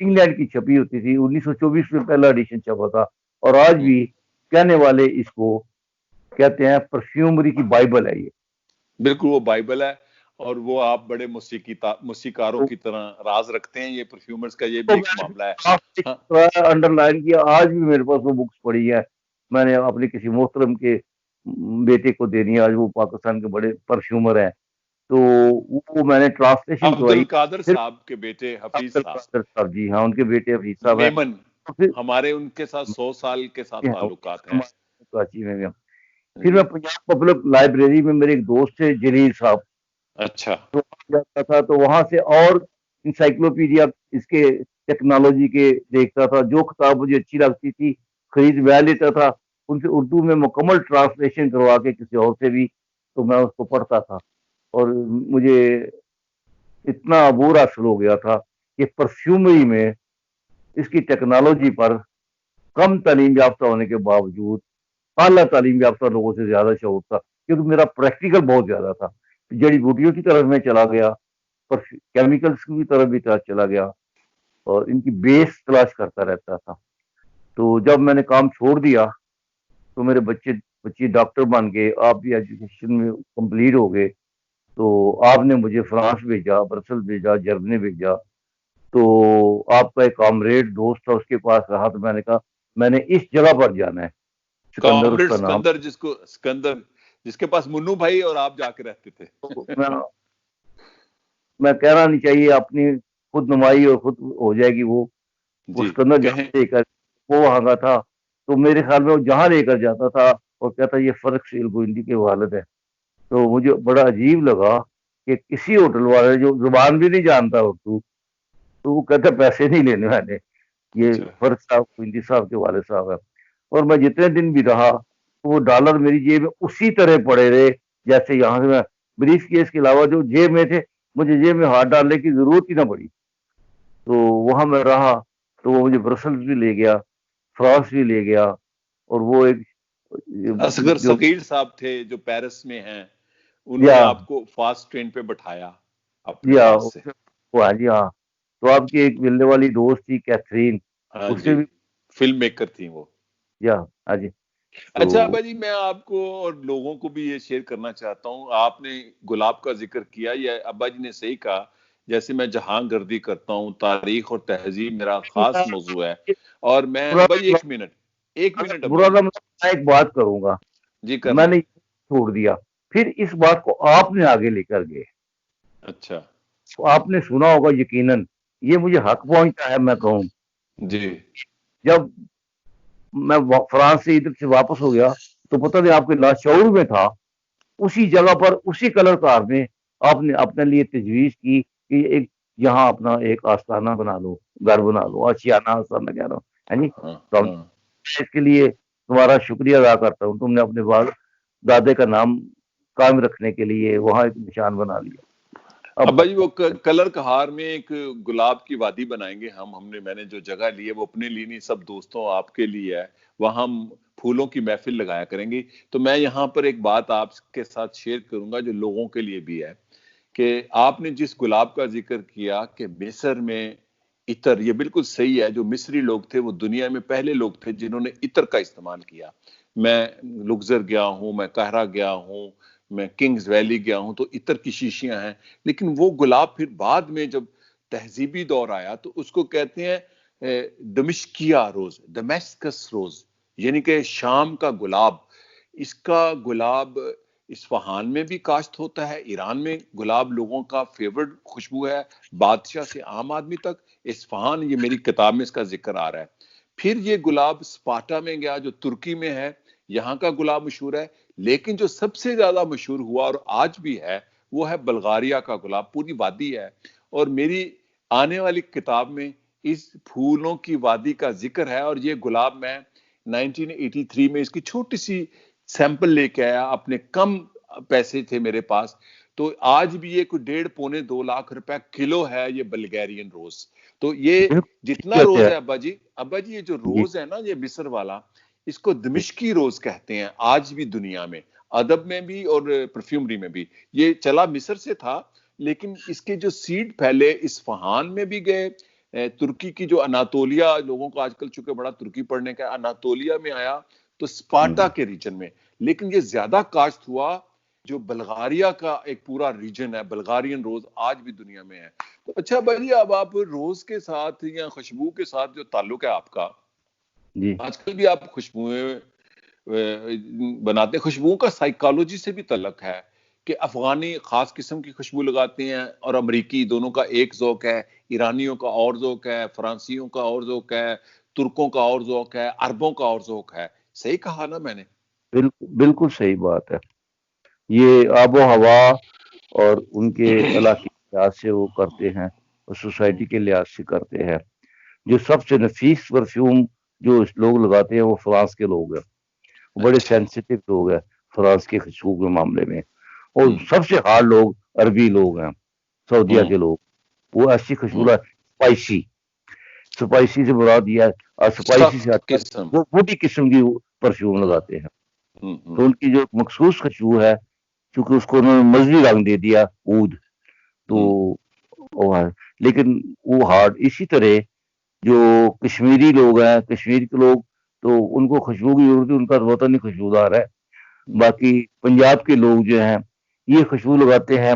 S1: انگلینڈ کی چھپی ہوتی تھی, 1924 میں پہلا ایڈیشن چھپا تھا, اور آج بھی کہنے والے اس کو کہتے ہیں پرفیومری کی بائبل ہے یہ.
S2: بالکل وہ بائبل ہے, اور وہ آپ بڑے موسیقاروں کی طرح راز رکھتے ہیں, یہ پرفیومرز کا یہ بھی ایک معاملہ ہے.
S1: انڈر لائن کیا, آج بھی میرے پاس وہ بکس پڑھی ہے, میں نے اپنے کسی محترم کے بیٹے کو دینی ہے, آج وہ پاکستان کے بڑے پرفیومر ہیں, تو وہ میں نے ٹرانسلیشن کروائی.
S2: عبدالقادر صاحب کے بیٹے حفیظ
S1: صاحب, جی ہاں, ان کے بیٹے حفیظ صاحب ہیں,
S2: میمن, ہمارے ان کے ساتھ 100 سال کے ساتھ تعلقات ہیں
S1: کراچی میں بھی. پھر میں پنجاب پبلک لائبریری میں میرے ایک دوست تھے جلیل صاحب,
S2: اچھا,
S1: تو جاتا تھا, تو وہاں سے اور انسائکلوپیڈیا اس کے ٹیکنالوجی کے دیکھتا تھا, جو کتاب مجھے اچھی لگتی تھی خرید بیا لیتا تھا, ان سے اردو میں مکمل ٹرانسلیشن کروا کے کسی اور سے بھی, تو میں اس کو پڑھتا تھا, اور مجھے اتنا عبور حاصل ہو گیا تھا کہ پرفیومری میں اس کی ٹیکنالوجی پر کم تعلیم یافتہ ہونے کے باوجود اعلیٰ تعلیم یافتہ لوگوں سے زیادہ شعور تھا, کیونکہ میرا پریکٹیکل بہت زیادہ تھا. جڑی بوٹیوں کی طرف میں چلا گیا, کیمیکلز کی طرف بھی چلا گیا, اور ان کی بیس تلاش کرتا رہتا تھا. تو جب میں نے کام چھوڑ دیا تو میرے بچے ڈاکٹر بن گئے, آپ بھی ایجوکیشن میں کمپلیٹ ہو گئے, تو آپ نے مجھے فرانس بھیجا, برسل بھیجا, جرمنی بھیجا. تو آپ کا ایک کامریڈ دوست تھا, اس کے پاس رہا, تو میں نے کہا میں نے اس جگہ پر جانا ہے, سکندر اس کا نام,
S2: سکندر جس کے پاس منو بھائی اور آپ جا کے رہتے تھے.
S1: میں کہنا نہیں چاہیے, اپنی خود نمائی اور خود ہو جائے گی. وہ سکندر لے کر وہ وہاں کا تھا, تو میرے خیال میں وہ جہاں لے کر جاتا تھا اور کہتا یہ فرق سے الگوئندی کے والد ہے. تو مجھے بڑا عجیب لگا کہ کسی ہوٹل والے جو زبان بھی نہیں جانتا اردو, تو وہ کہتا پیسے نہیں لینے والے, یہ فرق صاحب گوئندی صاحب کے والد صاحب ہے. اور میں جتنے دن بھی رہا تو وہ ڈالر میری جیب میں اسی طرح پڑے رہے جیسے یہاں سے میں بریف کیس کے علاوہ جو جیب میں تھے, مجھے جیب میں ہاتھ ڈالنے کی ضرورت ہی نہ پڑی. تو وہاں میں رہا, تو وہ مجھے برسلز بھی لے گیا, فرانس بھی لے گیا, اور وہ ایک
S2: اصغر ثقیل صاحب تھے جو پیرس میں ہیں, انہوں نے آپ کو فاسٹ ٹرین پہ بٹھایا اپنے پاس سے.
S1: جی ہاں, تو آپ کی ایک ملنے والی دوست تھی کیتھرین,
S2: اس سے بھی فلم میکر تھی وہ.
S1: ہاں جی.
S2: اچھا ابا جی, میں آپ کو اور لوگوں کو بھی یہ شیئر کرنا چاہتا ہوں, آپ نے گلاب کا ذکر کیا, یہ ابا جی نے صحیح کہا, جیسے میں جہاں گردی کرتا ہوں, تاریخ اور تہذیب میرا خاص موضوع ہے. اور میں ابا جی ایک منٹ
S1: برا میں ایک بات کروں گا
S2: جی,
S1: میں نے چھوڑ دیا, پھر اس بات کو آپ نے آگے لے کر گئے.
S2: اچھا,
S1: آپ نے سنا ہوگا یقیناً, یہ مجھے حق پہنچتا ہے میں کہوں
S2: جی.
S1: جب میں فرانس سے ادھر سے واپس ہو گیا تو پتہ نہیں آپ کے لاشعور میں تھا, اسی جگہ پر اسی کلر کار میں آپ نے اپنے لیے تجویز کی کہ ایک یہاں اپنا ایک آستانہ بنا لو, گھر بنا لو, آشیانہ آستانہ کہہ رہا ہوں, ہے جی. اس کے لیے تمہارا شکریہ ادا کرتا ہوں, تم نے اپنے دادے کا نام قائم رکھنے کے لیے وہاں ایک نشان بنا لیا.
S2: ابا جی وہ کلر کہار میں ایک گلاب کی وادی بنائیں گے میں نے جو جگہ لی ہے وہ اپنے لیے نہیں, سب دوستوں آپ کے لیے ہے, وہاں ہم پھولوں کی محفل لگایا کریں گے. تو میں یہاں پر ایک بات آپ کے ساتھ شیئر کروں گا جو لوگوں کے لیے بھی ہے, کہ آپ نے جس گلاب کا ذکر کیا کہ مصر میں عطر, یہ بالکل صحیح ہے, جو مصری لوگ تھے وہ دنیا میں پہلے لوگ تھے جنہوں نے عطر کا استعمال کیا. میں لگزر گیا ہوں, میں قاہرہ گیا ہوں, میں کنگز ویلی گیا ہوں, تو عطر کی شیشیاں ہیں, لیکن وہ گلاب پھر بعد میں جب تہذیبی دور آیا تو اس کو کہتے ہیں دمشقیہ روز, ڈمیسکس روز, یعنی کہ شام کا گلاب. اس کا گلاب اصفہان میں بھی کاشت ہوتا ہے, ایران میں گلاب لوگوں کا فیورٹ خوشبو ہے, بادشاہ سے عام آدمی تک. اصفہان, یہ میری کتاب میں اس کا ذکر آ رہا ہے. پھر یہ گلاب سپارٹا میں گیا جو ترکی میں ہے, یہاں کا گلاب مشہور ہے. لیکن جو سب سے زیادہ مشہور ہوا اور آج بھی ہے وہ ہے بلغاریہ کا گلاب, پوری وادی ہے. اور میری آنے والی کتاب میں اس پھولوں کی وادی کا ذکر ہے, اور یہ گلاب میں 1983 میں اس کی چھوٹی سی سیمپل لے کے آیا, اپنے کم پیسے تھے میرے پاس, تو آج بھی یہ کوئی 1.5-2 لاکھ روپے کلو ہے یہ بلگیرین روز. تو یہ جتنا روز ہے ابا جی یہ جو روز ہے نا یہ مصر والا, اس کو دمشقی روز کہتے ہیں آج بھی دنیا میں, ادب میں بھی اور پرفیومری میں بھی. یہ چلا مصر سے تھا, لیکن اس کے جو سیڈ پھیلے اصفہان میں بھی گئے, ترکی کی جو اناتولیا، لوگوں کو آج کل چونکہ بڑا ترکی پڑھنے کا، اناتولیا میں آیا تو اسپارٹا کے ریجن میں، لیکن یہ زیادہ کاشت ہوا جو بلغاریہ کا ایک پورا ریجن ہے، بلغارین روز آج بھی دنیا میں ہے۔ تو اچھا بھائی، اب آپ روز کے ساتھ یا خوشبو کے ساتھ جو تعلق ہے آپ کا،
S1: جی
S2: آج کل بھی آپ خوشبوئیں بناتے ہیں، خوشبوؤں کا سائیکالوجی سے بھی تعلق ہے کہ افغانی خاص قسم کی خوشبو لگاتے ہیں اور امریکی، دونوں کا ایک ذوق ہے، ایرانیوں کا اور ذوق ہے، فرانسیوں کا اور ذوق ہے، ترکوں کا اور ذوق ہے، عربوں کا اور ذوق ہے۔ صحیح کہا نا میں نے؟
S1: بالکل صحیح بات ہے۔ یہ آب و ہوا اور ان کے علاقے کے لحاظ سے وہ کرتے ہیں اور سوسائٹی کے لحاظ سے کرتے ہیں۔ جو سب سے نفیس پرفیوم جو لوگ لگاتے ہیں وہ فرانس کے لوگ ہیں، بڑے سینسیٹیو لوگ ہیں فرانس کے خوشبو کے معاملے میں، اور سب سے ہارڈ لوگ عربی لوگ ہیں، سعودیہ کے لوگ، وہ ایسی خوشبو سپائسی سے مراد یہ ہے، اور سپائسی سے ہٹ کر وہ بوٹی قسم کی پرفیوم لگاتے ہیں۔ تو ان کی جو مخصوص خوشبو ہے، چونکہ اس کو انہوں نے مذہبی رنگ دے دیا عود، تو وہ ہے، لیکن وہ ہارڈ۔ اسی طرح جو کشمیری لوگ ہیں، کشمیر کے لوگ، تو ان کو خوشبو کی ضرورت ہے، ان کا وطن ہی خوشبودار ہے۔ باقی پنجاب کے لوگ جو ہیں یہ خوشبو لگاتے ہیں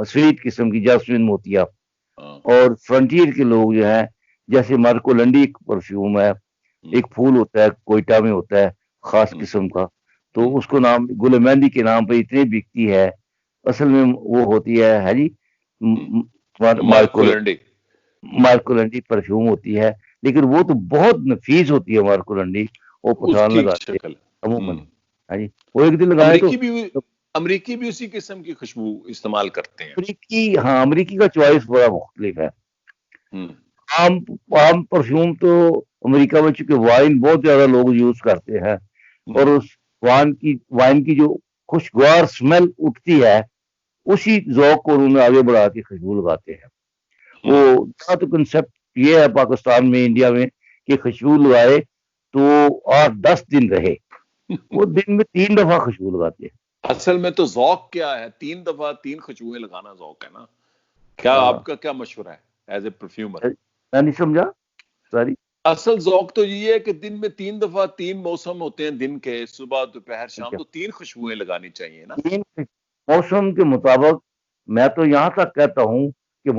S1: سویٹ قسم کی جاسمین موتیا۔ اور فرنٹیئر کے لوگ جو ہیں، جیسے مارکولنڈی ایک پرفیوم ہے، ایک پھول ہوتا ہے کوئٹہ میں ہوتا ہے خاص قسم کا، تو اس کو نام گل مہندی کے نام پہ اتنی بکتی ہے، اصل میں وہ ہوتی ہے جی مارکولنڈی پرفیوم ہوتی ہے، لیکن وہ تو بہت نفیس ہوتی ہے مارکولنڈی، وہ پٹھان لگاتے ہیں عموماً۔ ہاں جی، وہ ایک دن لگائے تو
S2: امریکی بھی اسی قسم کی خوشبو استعمال کرتے ہیں۔
S1: امریکی کا چوائس بڑا مختلف ہے۔ عام پرفیوم تو امریکہ میں چونکہ وائن بہت زیادہ لوگ یوز کرتے ہیں، اور اس وائن کی جو خوشگوار سمیل اٹھتی ہے، اسی ذوق کو انہوں نے آگے بڑھا کے خوشبو لگاتے ہیں۔ وہ تو کنسپٹ یہ ہے پاکستان میں، انڈیا میں، کہ خوشبو لگائے تو 8-10 دن رہے، وہ دن میں 3 دفعہ خوشبو لگاتے ہیں۔
S2: اصل میں تو ذوق کیا ہے، 3 دفعہ 3 خوشبوئیں لگانا ذوق ہے نا۔ کیا آپ کا کیا مشورہ ہے ایز اے پرفیومر؟
S1: میں نہیں سمجھا ساری۔
S2: اصل ذوق تو یہ ہے کہ دن میں 3 دفعہ 3 موسم ہوتے ہیں دن کے، صبح دوپہر شام، تو 3 خوشبوئیں لگانی چاہیے نا۔
S1: موسم کے مطابق میں تو یہاں تک کہتا ہوں کہ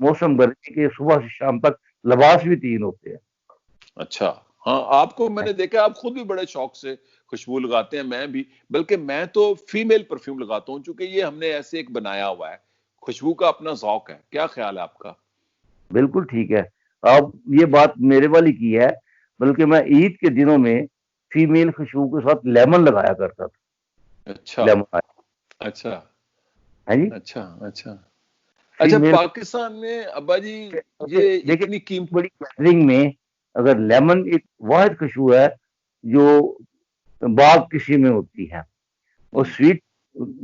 S1: موسم گرمی کے صبح سے شام تک لباس بھی 3 ہوتے ہیں۔
S2: اچھا، ہاں، آپ کو میں نے دیکھا آپ خود بھی بڑے شوق سے خوشبو لگاتے ہیں، میں بھی، بلکہ میں تو فیمیل پرفیوم لگاتا ہوں، چونکہ یہ ہم نے ایسے ایک بنایا ہوا ہے، خوشبو کا اپنا ذوق ہے۔ کیا خیال ہے آپ کا؟
S1: بالکل ٹھیک ہے، آپ یہ بات میرے والی کی ہے، بلکہ میں عید کے دنوں میں فیمیل خوشبو کے ساتھ لیمن لگایا کرتا تھا۔
S2: اچھا اچھا اچھا اچھا اچھا۔ پاکستان میں ابا جی یہ اتنی قیمت
S1: بڑی گیدرنگ میں اگر لیمن ایک واحد خوشبو ہے جو باغ کسی میں ہوتی ہے، اور سویٹ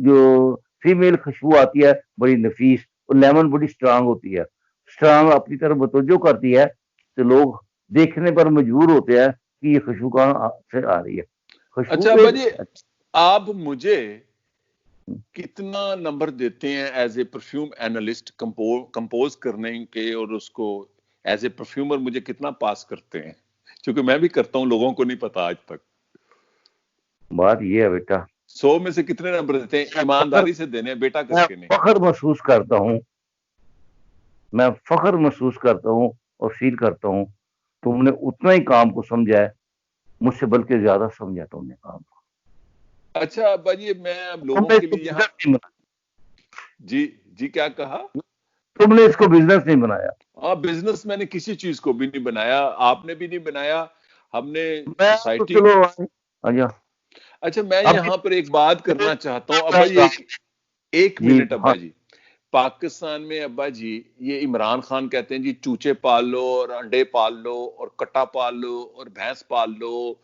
S1: جو فیمیل خوشبو آتی ہے بڑی نفیس، اور لیمن بڑی سٹرانگ ہوتی ہے، سٹرانگ اپنی طرف متوجہ کرتی ہے، تو لوگ دیکھنے پر مجبور ہوتے ہیں کہ یہ خوشبو کہاں سے آ رہی ہے۔
S2: اچھا ابا جی، آپ مجھے کتنا نمبر دیتے ہیں as a perfume analyst compose کرنے کے، اور اس کو ایز اے پرفیومر مجھے کتنا پاس کرتے ہیں؟ کیونکہ میں بھی کرتا ہوں، لوگوں کو نہیں پتا آج تک۔
S1: بات یہ ہے بیٹا،
S2: 100 میں سے کتنے نمبر دیتے ہیں؟ ایمانداری سے دینے ہیں بیٹا، کر کے نہیں۔
S1: فخر محسوس کرتا ہوں، میں فخر محسوس کرتا ہوں اور فیل کرتا ہوں تم نے اتنا ہی کام کو سمجھا ہے مجھ سے، بلکہ زیادہ سمجھا تم نے کام کو۔
S2: اچھا ابا جی، میں اب لوگوں کے لیے یہاں جی کیا کہا؟
S1: تم نے اس کو بزنس نہیں بنایا۔
S2: ہاں، بزنس میں نے کسی چیز کو بھی نہیں بنایا، آپ نے بھی نہیں بنایا، ہم نے سوسائٹی۔ اچھا، میں یہاں پر ایک بات کرنا چاہتا ہوں ابا جی، ایک منٹ ابا جی۔ پاکستان میں ابا جی یہ عمران خان کہتے ہیں جی چوچے پال لو اور انڈے پال لو اور کٹا پال لو اور بھینس پال لو۔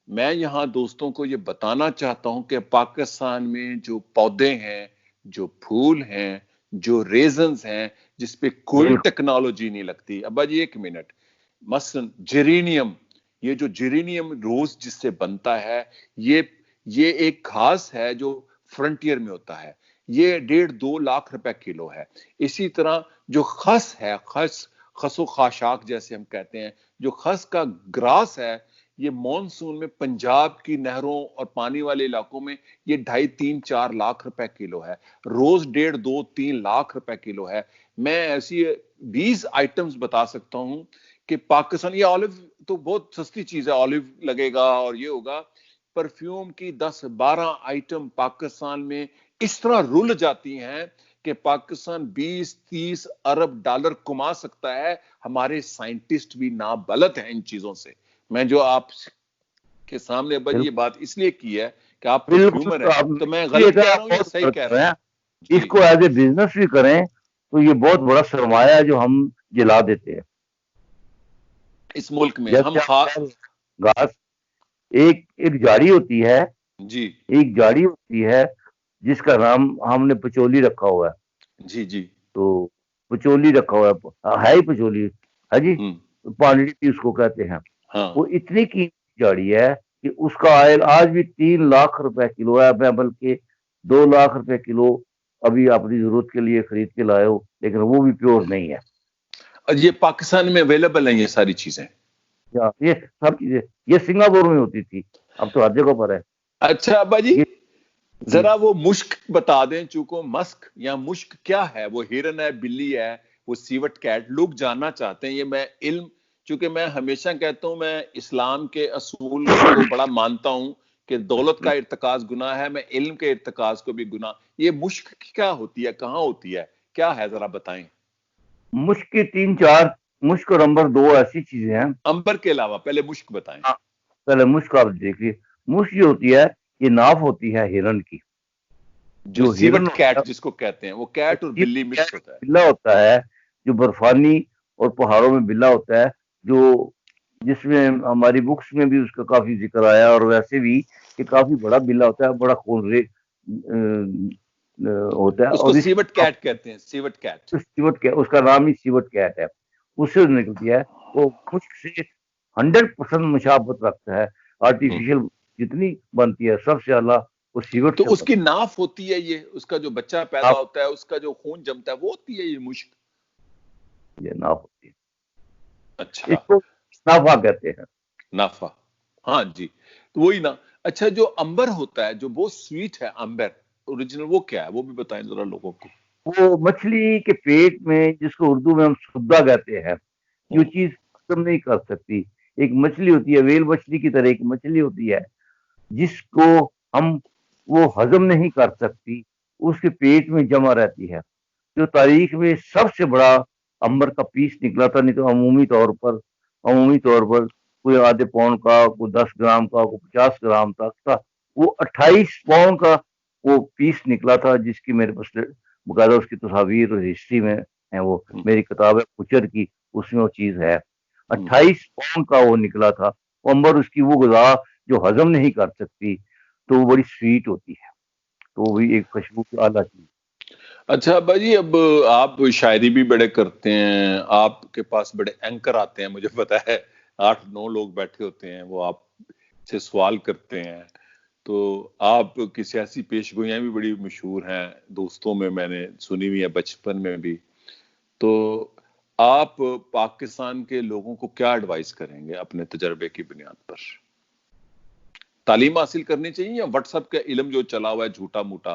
S2: میں یہاں دوستوں کو یہ بتانا چاہتا ہوں کہ پاکستان میں جو پودے ہیں، جو پھول ہیں، جو ریزنز ہیں، جس پہ کوئی ٹیکنالوجی نہیں لگتی۔ ابا جی ایک منٹ، مثلا جیرینیم، یہ جو جیرینیم روز جس سے بنتا ہے، یہ ایک گھاس ہے جو فرنٹیئر میں ہوتا ہے۔ یہ 1.5-2 لاکھ روپے کلو ہے. اسی طرح جو خس ہے، خس و خاشاک جیسے ہم کہتے ہیں، جو خس کا گراس ہے، یہ مانسون میں پنجاب کی نہروں اور پانی والے علاقوں میں یہ 2.5-3-4 لاکھ روپے کلو ہے. روز 1.5-2-3 لاکھ روپے کلو ہے. میں ایسی 20 آئٹمز بتا سکتا ہوں کہ پاکستان، یہ آلیو تو بہت سستی چیز ہے، آلیو لگے گا اور یہ ہوگا. پرفیوم کی 10-12 آئٹم پاکستان میں اس طرح رول جاتی ہیں کہ پاکستان 20-30 ارب ڈالر کما سکتا ہے. ہمارے سائنٹسٹ بھی نابلد ہیں ان چیزوں سے. میں جو آپ کے سامنے ابا یہ بات اس لیے کی ہے کہ آپ پرفیومر ہیں، تو میں غلط کہہ رہا ہوں یا صحیح کہہ رہا ہوں؟
S1: اس کو ایز اے بزنس بھی کریں تو یہ بہت بڑا سرمایہ ہے جو ہم جلا دیتے ہیں
S2: اس ملک میں. ہم
S1: گھاس ایک جاڑی ہوتی ہے،
S2: جی
S1: ایک جاڑی ہوتی ہے جس کا نام ہم نے پچولی رکھا ہوا ہے.
S2: جی جی
S1: تو پچولی رکھا ہوا ہے ہی پچولی ہے جی، پانڈی اس کو کہتے ہیں. وہ اتنی قیمتی جاڑی ہے کہ اس کا آئل آج بھی 3 لاکھ روپے کلو ہے. میں بلکہ 2 لاکھ روپے کلو ابھی اپنی ضرورت کے لیے خرید کے لائے ہو، لیکن وہ بھی پیور نہیں ہے.
S2: یہ پاکستان میں اویلیبل ہیں یہ ساری چیزیں؟
S1: یہ سب چیزیں یہ سنگاپور میں ہوتی تھی، اب تو ہر جگہ پر ہے.
S2: اچھا ابا جی، ذرا وہ مشک بتا دیں. چونکہ مسک یا مشک کیا ہے؟ وہ ہرن ہے، بلی ہے، وہ سیوٹ کیٹ؟ لوگ جاننا چاہتے ہیں. یہ میں علم، چونکہ میں ہمیشہ کہتا ہوں میں اسلام کے اصول کو بڑا مانتا ہوں کہ دولت کا ارتکاز گناہ ہے، میں علم کے ارتکاز کو بھی گناہ. یہ مشک کیا ہوتی ہے، کہاں ہوتی ہے، کیا ہے، ذرا بتائیں.
S1: مشک کی 3-4 مشک اور امبر 2 ایسی چیزیں ہیں.
S2: امبر کے علاوہ پہلے مشک بتائیں.
S1: پہلے مشک آپ دیکھیے. مشک جو ہوتی ہے یہ ناف ہوتی ہے ہرن کی،
S2: جو سیوٹ کیٹ جس کو کہتے ہیں، وہ کیٹ اور بلی مکس ہوتا ہے.
S1: بلا ہوتا ہے جو برفانی اور پہاڑوں میں بلا ہوتا ہے، جو جس میں ہماری بکس میں بھی اس کا کافی ذکر آیا، اور ویسے بھی کہ کافی بڑا بلا ہوتا ہے، بڑا خون ریز ہوتا ہے.
S2: اس کو سیوٹ کیٹ کہتے ہیں. سیوٹ کیٹ،
S1: اس کا نام ہی سیوٹ کیٹ ہے. اس سے نکلتی ہے. وہ مشک سے 100% مشابہت رکھتا ہے. آرٹیفیشل جتنی بنتی ہے سب سے اعلیٰ وہ سیوٹ
S2: تو
S1: سے
S2: اس کی ناف ہوتی ہے. یہ اس کا جو بچہ پیدا ہوتا ہے، اس کا جو خون جمتا ہے، وہ ہوتی ہے یہ مشک.
S1: یہ ناف ہوتی ہے.
S2: اچھا،
S1: اس کو نافا کہتے ہیں.
S2: نافا، ہاں جی، تو وہی نا. اچھا، جو امبر ہوتا ہے جو بہت سویٹ ہے، امبر اوریجنل، وہ کیا ہے؟ وہ بھی بتائیں ذرا لوگوں کو.
S1: وہ مچھلی کے پیٹ میں، جس کو اردو میں ہم سدہ کہتے ہیں، جو چیز ختم نہیں کر سکتی. ایک مچھلی ہوتی ہے، ویل مچھلی کی طرح ایک مچھلی ہوتی ہے جس کو ہم وہ ہضم نہیں کر سکتی، اس کے پیٹ میں جمع رہتی ہے. جو تاریخ میں سب سے بڑا امبر کا پیس نکلا تھا، نہیں تو عمومی طور پر کوئی آدھے پاؤنڈ کا، کوئی 10 گرام کا، کوئی 50 گرام تک تھا. وہ 28 پاؤنڈ کا وہ پیس نکلا تھا، جس کی میرے پاس باقاعدہ اس کی تصاویر اور ہسٹری میں ہیں. وہ میری کتاب ہے کچر کی، اس میں وہ چیز ہے. 28 پاؤنڈ کا وہ نکلا تھا. امبر اس کی وہ غذا جو ہضم نہیں کر سکتی، تو وہ بڑی سویٹ ہوتی ہے، تو وہ بھی ایک خوشبو کی اعلیٰ چیز.
S2: اچھا بھائی، اب آپ شاعری بھی بڑے کرتے ہیں، آپ کے پاس بڑے اینکر آتے ہیں، مجھے پتا ہے 8-9 لوگ بیٹھے ہوتے ہیں، وہ آپ سے سوال کرتے ہیں. تو آپ کی سیاسی پیش گوئیاں بھی بڑی مشہور ہیں، دوستوں میں نے سنی ہوئی ہے، بچپن میں بھی. تو آپ پاکستان کے لوگوں کو کیا ایڈوائز کریں گے اپنے تجربے کی بنیاد پر؟ تعلیم حاصل کرنی چاہیے یا واٹس ایپ کا علم جو چلا ہوا ہے جھوٹا موٹا،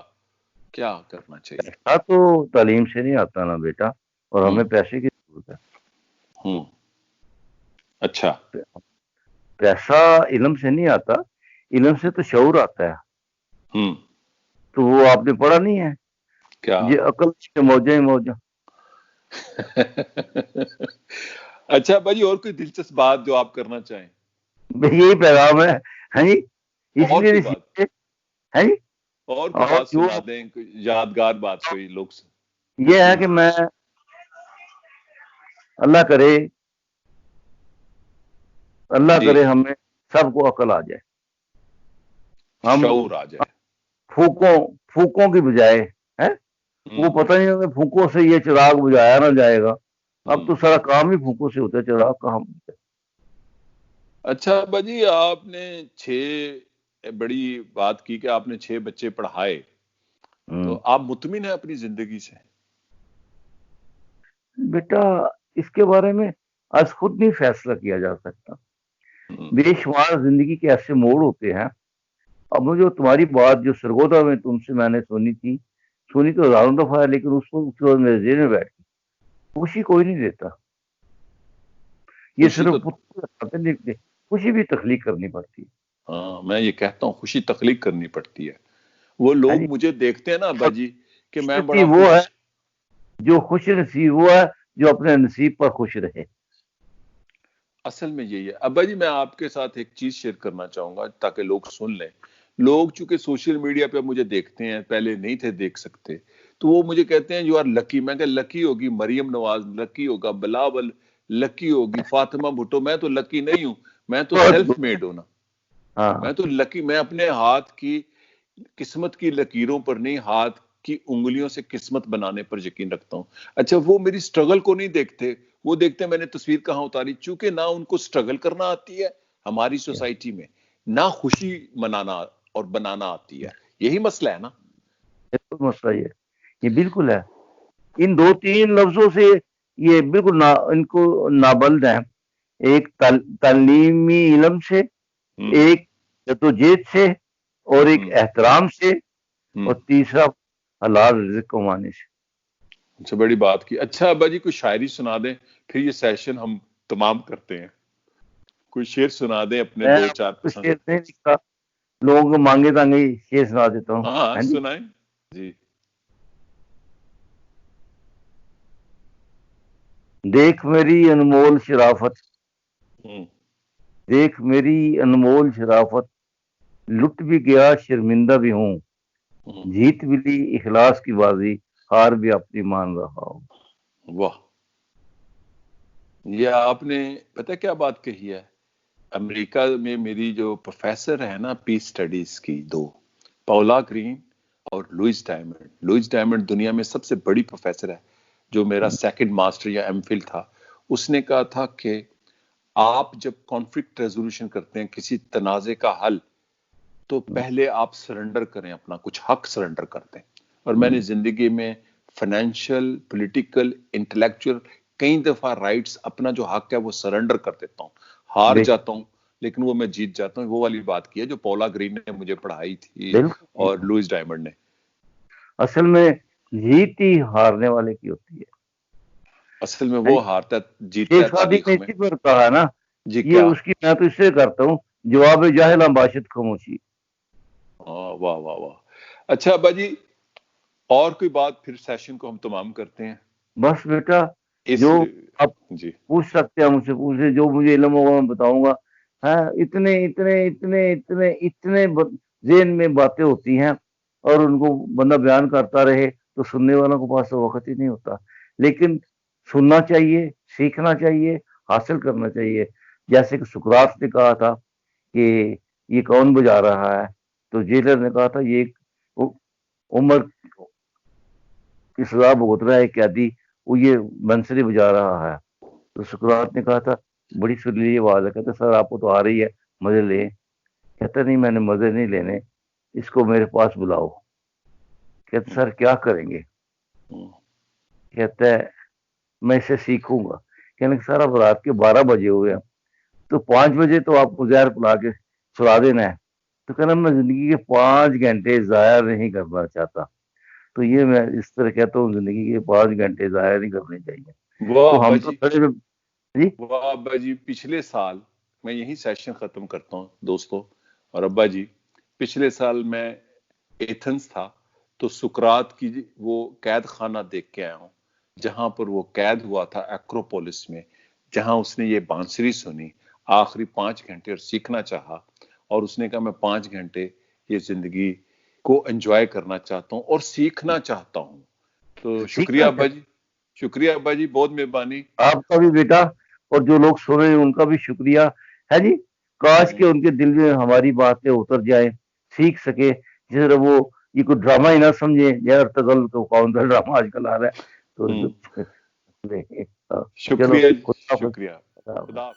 S2: کیا کرنا چاہیے؟
S1: پیسہ تو تعلیم سے نہیں آتا نا بیٹا، اور ہمیں پیسے کی ضرورت ہے.
S2: اچھا،
S1: پیسہ علم سے نہیں آتا، علم سے تو شعور آتا ہے. تو وہ آپ نے پڑھا نہیں ہے
S2: کیا؟
S1: یہ عقل سے موجیں موجیں.
S2: اچھا بھائی، اور کوئی دلچسپ بات جو آپ کرنا چاہیں؟
S1: یہی پیغام ہے. ہاں جی، اس
S2: اور
S1: لیے
S2: کوئی بات،
S1: ہاں جی،
S2: اور کوئی بات سنا دیں، کوئی یادگار بات کوئی لوگ سے.
S1: یہ ہے کہ میں اللہ کرے ہمیں سب کو عقل آ جائے، ہم
S2: شعور آ جائے.
S1: پھوکوں کی بجائے وہ پتہ نہیں ہمیں پھوکوں سے یہ چراغ بجھایا نہ جائے گا. اب تو سارا کام ہی پھوکوں سے ہوتا ہے، چراغ کہاں.
S2: اچھا باجی، آپ نے بڑی بات کی کہ آپ نے 6 بچے پڑھائے. تو آپ مطمئن ہیں اپنی زندگی سے؟
S1: بیٹا اس کے بارے میں آج خود نہیں فیصلہ کیا جا سکتا. بے شمار زندگی کے ایسے موڑ ہوتے ہیں. اب مجھے تمہاری بات جو سرگودا میں تم سے میں نے سنی تو ہزاروں دفعہ ہے، لیکن اس کو میرے ذہن میں بیٹھ گئی. خوشی کوئی نہیں دیتا، یہ صرف خوشی بھی تخلیق کرنی پڑتی ہے.
S2: ہاں میں یہ کہتا ہوں خوشی تخلیق کرنی پڑتی ہے. وہ لوگ مجھے دیکھتے ہیں نا ابا جی کہ میں بڑا
S1: وہ ہے جو خوش نصیب ہوا ہے، جو اپنے نصیب پر خوش رہے.
S2: اصل میں یہی ہے ابا جی. میں آپ کے ساتھ ایک چیز شیئر کرنا چاہوں گا تاکہ لوگ سن لیں. لوگ چونکہ سوشل میڈیا پہ مجھے دیکھتے ہیں، پہلے نہیں تھے دیکھ سکتے، تو وہ مجھے کہتے ہیں یو آر لکی. میں کہ لکی ہوگی مریم نواز، لکی ہوگا بلاول، لکی ہوگی فاطمہ بھٹو. میں تو لکی نہیں ہوں، میں تو سیلف میڈ ہوں نا. میں تو لکی، میں اپنے ہاتھ کی قسمت کی لکیروں پر نہیں، ہاتھ کی انگلیوں سے قسمت بنانے پر یقین رکھتا ہوں. اچھا وہ میری سٹرگل کو نہیں دیکھتے، وہ دیکھتے ہیں میں نے تصویر کہاں اتاری. چونکہ نہ ان کو سٹرگل کرنا آتی ہے ہماری سوسائٹی میں، نہ خوشی منانا اور بنانا آتی ہے. یہی مسئلہ ہے نا.
S1: بالکل مسئلہ یہ بالکل ہے. ان 2-3 لفظوں سے یہ بالکل ان کو نابلد ہیں. ایک تعلیمی علم سے، ایک جدوجہد سے، اور ایک احترام سے، اور تیسرا حلال رزق کمانے سے.
S2: اچھا بڑی بات کی. اچھا ابا جی کوئی شاعری سنا دیں پھر یہ سیشن ہم تمام کرتے ہیں. کوئی شعر سنا دیں اپنے 2-4 پسند.
S1: شعر نہیں لکھتا، لوگوں کو مانگے تانگے شعر سنا دیتا ہوں.
S2: ہاں سنائیں جی.
S1: دیکھ میری انمول شرافت، دیکھ میری انمول شرافت، لٹ بھی گیا شرمندہ بھی ہوں، جیت بھی لی اخلاص کی بازی، ہار بھی اپنی مان رہا ہوں.
S2: واہ، یہ آپ نے پتہ کیا بات کہی ہے. امریکہ میں میری جو پروفیسر ہے نا پیس سٹڈیز کی، 2، پاولا گرین اور لوئس ڈائمنڈ. لوئس ڈائمنڈ دنیا میں سب سے بڑی پروفیسر ہے، جو میرا سیکنڈ ماسٹر یا ایم فل تھا. اس نے کہا تھا کہ آپ جب کانفلکٹ ریزولوشن کرتے ہیں، کسی تنازع کا حل، تو پہلے آپ سرنڈر کریں، اپنا کچھ حق سرنڈر کرتے ہیں. اور میں نے زندگی میں فائنینشیل، پولیٹیکل، انٹلیکچوئل کئی دفعہ رائٹس، اپنا جو حق ہے وہ سرنڈر کر دیتا ہوں. ہار جاتا ہوں لیکن وہ میں جیت جاتا ہوں. وہ والی بات کی ہے جو پاولا گرین نے مجھے پڑھائی تھی اور لوئس ڈائمنڈ نے.
S1: اصل میں جیت ہی ہارنے والے کی ہوتی ہے.
S2: اصل میں وہ ہارتا جیتتا ہے تاریخ میں.
S1: کہا نا یہ اس کی میں تو اس سے کرتا ہوں جواب جاہل باشد خاموشی.
S2: واہ واہ واہ. اچھا ابا جی اور کوئی بات پھر سیشن کو ہم تمام کرتے ہیں.
S1: بس بیٹا جو آپ پوچھ سکتے ہیں مجھ سے پوچھے، جو مجھے علم ہوگا میں بتاؤں گا. ہاں اتنے اتنے اتنے اتنے اتنے ذہن میں باتیں ہوتی ہیں، اور ان کو بندہ بیان کرتا رہے تو سننے والوں کے پاس وقت ہی نہیں ہوتا. لیکن سننا چاہیے، سیکھنا چاہیے، حاصل کرنا چاہیے. جیسے کہ سقراط نے کہا تھا کہ یہ کون بجا رہا ہے، تو جیلر نے کہا تھا یہ عمر کی سزا بھگت رہا ہے قیدی، وہ یہ بنسری بجا رہا ہے. تو سقراط نے کہا تھا، بڑی سریلی آواز ہے، کہتے سر آپ کو تو آ رہی ہے، مزے لیں. کہتے نہیں میں نے مزے نہیں لینے، اس کو میرے پاس بلاؤ. کہتے سر کیا کریں گے؟ کہتا ہے میں اسے سیکھوں گا. کہنے سر اب رات کے 12 بجے ہوئے ہیں، تو 5 بجے تو آپ کو زہر پلا کے سلا دینا ہے. تو کہنا میں زندگی کے 5 گھنٹے ضائع نہیں کرنا چاہتا. تو یہ میں اس طرح کہتا ہوں زندگی کے 5 گھنٹے ضائع نہیں کرنے چاہیے. تو ہم تو
S2: واہ ابا جی پچھلے سال میں یہی سیشن ختم کرتا ہوں دوستوں اور ابا جی. پچھلے سال میں ایتھنز تھا تو سقراط کی وہ قید خانہ دیکھ کے آیا ہوں، جہاں پر وہ قید ہوا تھا ایکروپولس میں، جہاں اس نے یہ بانسری سنی آخری 5 گھنٹے اور سیکھنا چاہا. اور اس نے کہا میں 5 گھنٹے یہ زندگی کو انجوائے کرنا چاہتا ہوں اور سیکھنا چاہتا ہوں. تو شکریہ ابا جی، شکریہ ابا جی، بہت مہربانی. آپ
S1: کا بھی بیٹا، اور جو لوگ سن رہے ہیں ان کا بھی شکریہ ہے جی. کاش کہ ان کے دل میں ہماری باتیں اتر جائیں، سیکھ سکے. جس طرح وہ یہ کوئی ڈرامہ ہی نہ سمجھے، یار تغل تو کون سا ڈرامہ آج کل آ رہا ہے. تو
S2: شکریہ شکریہ. خدا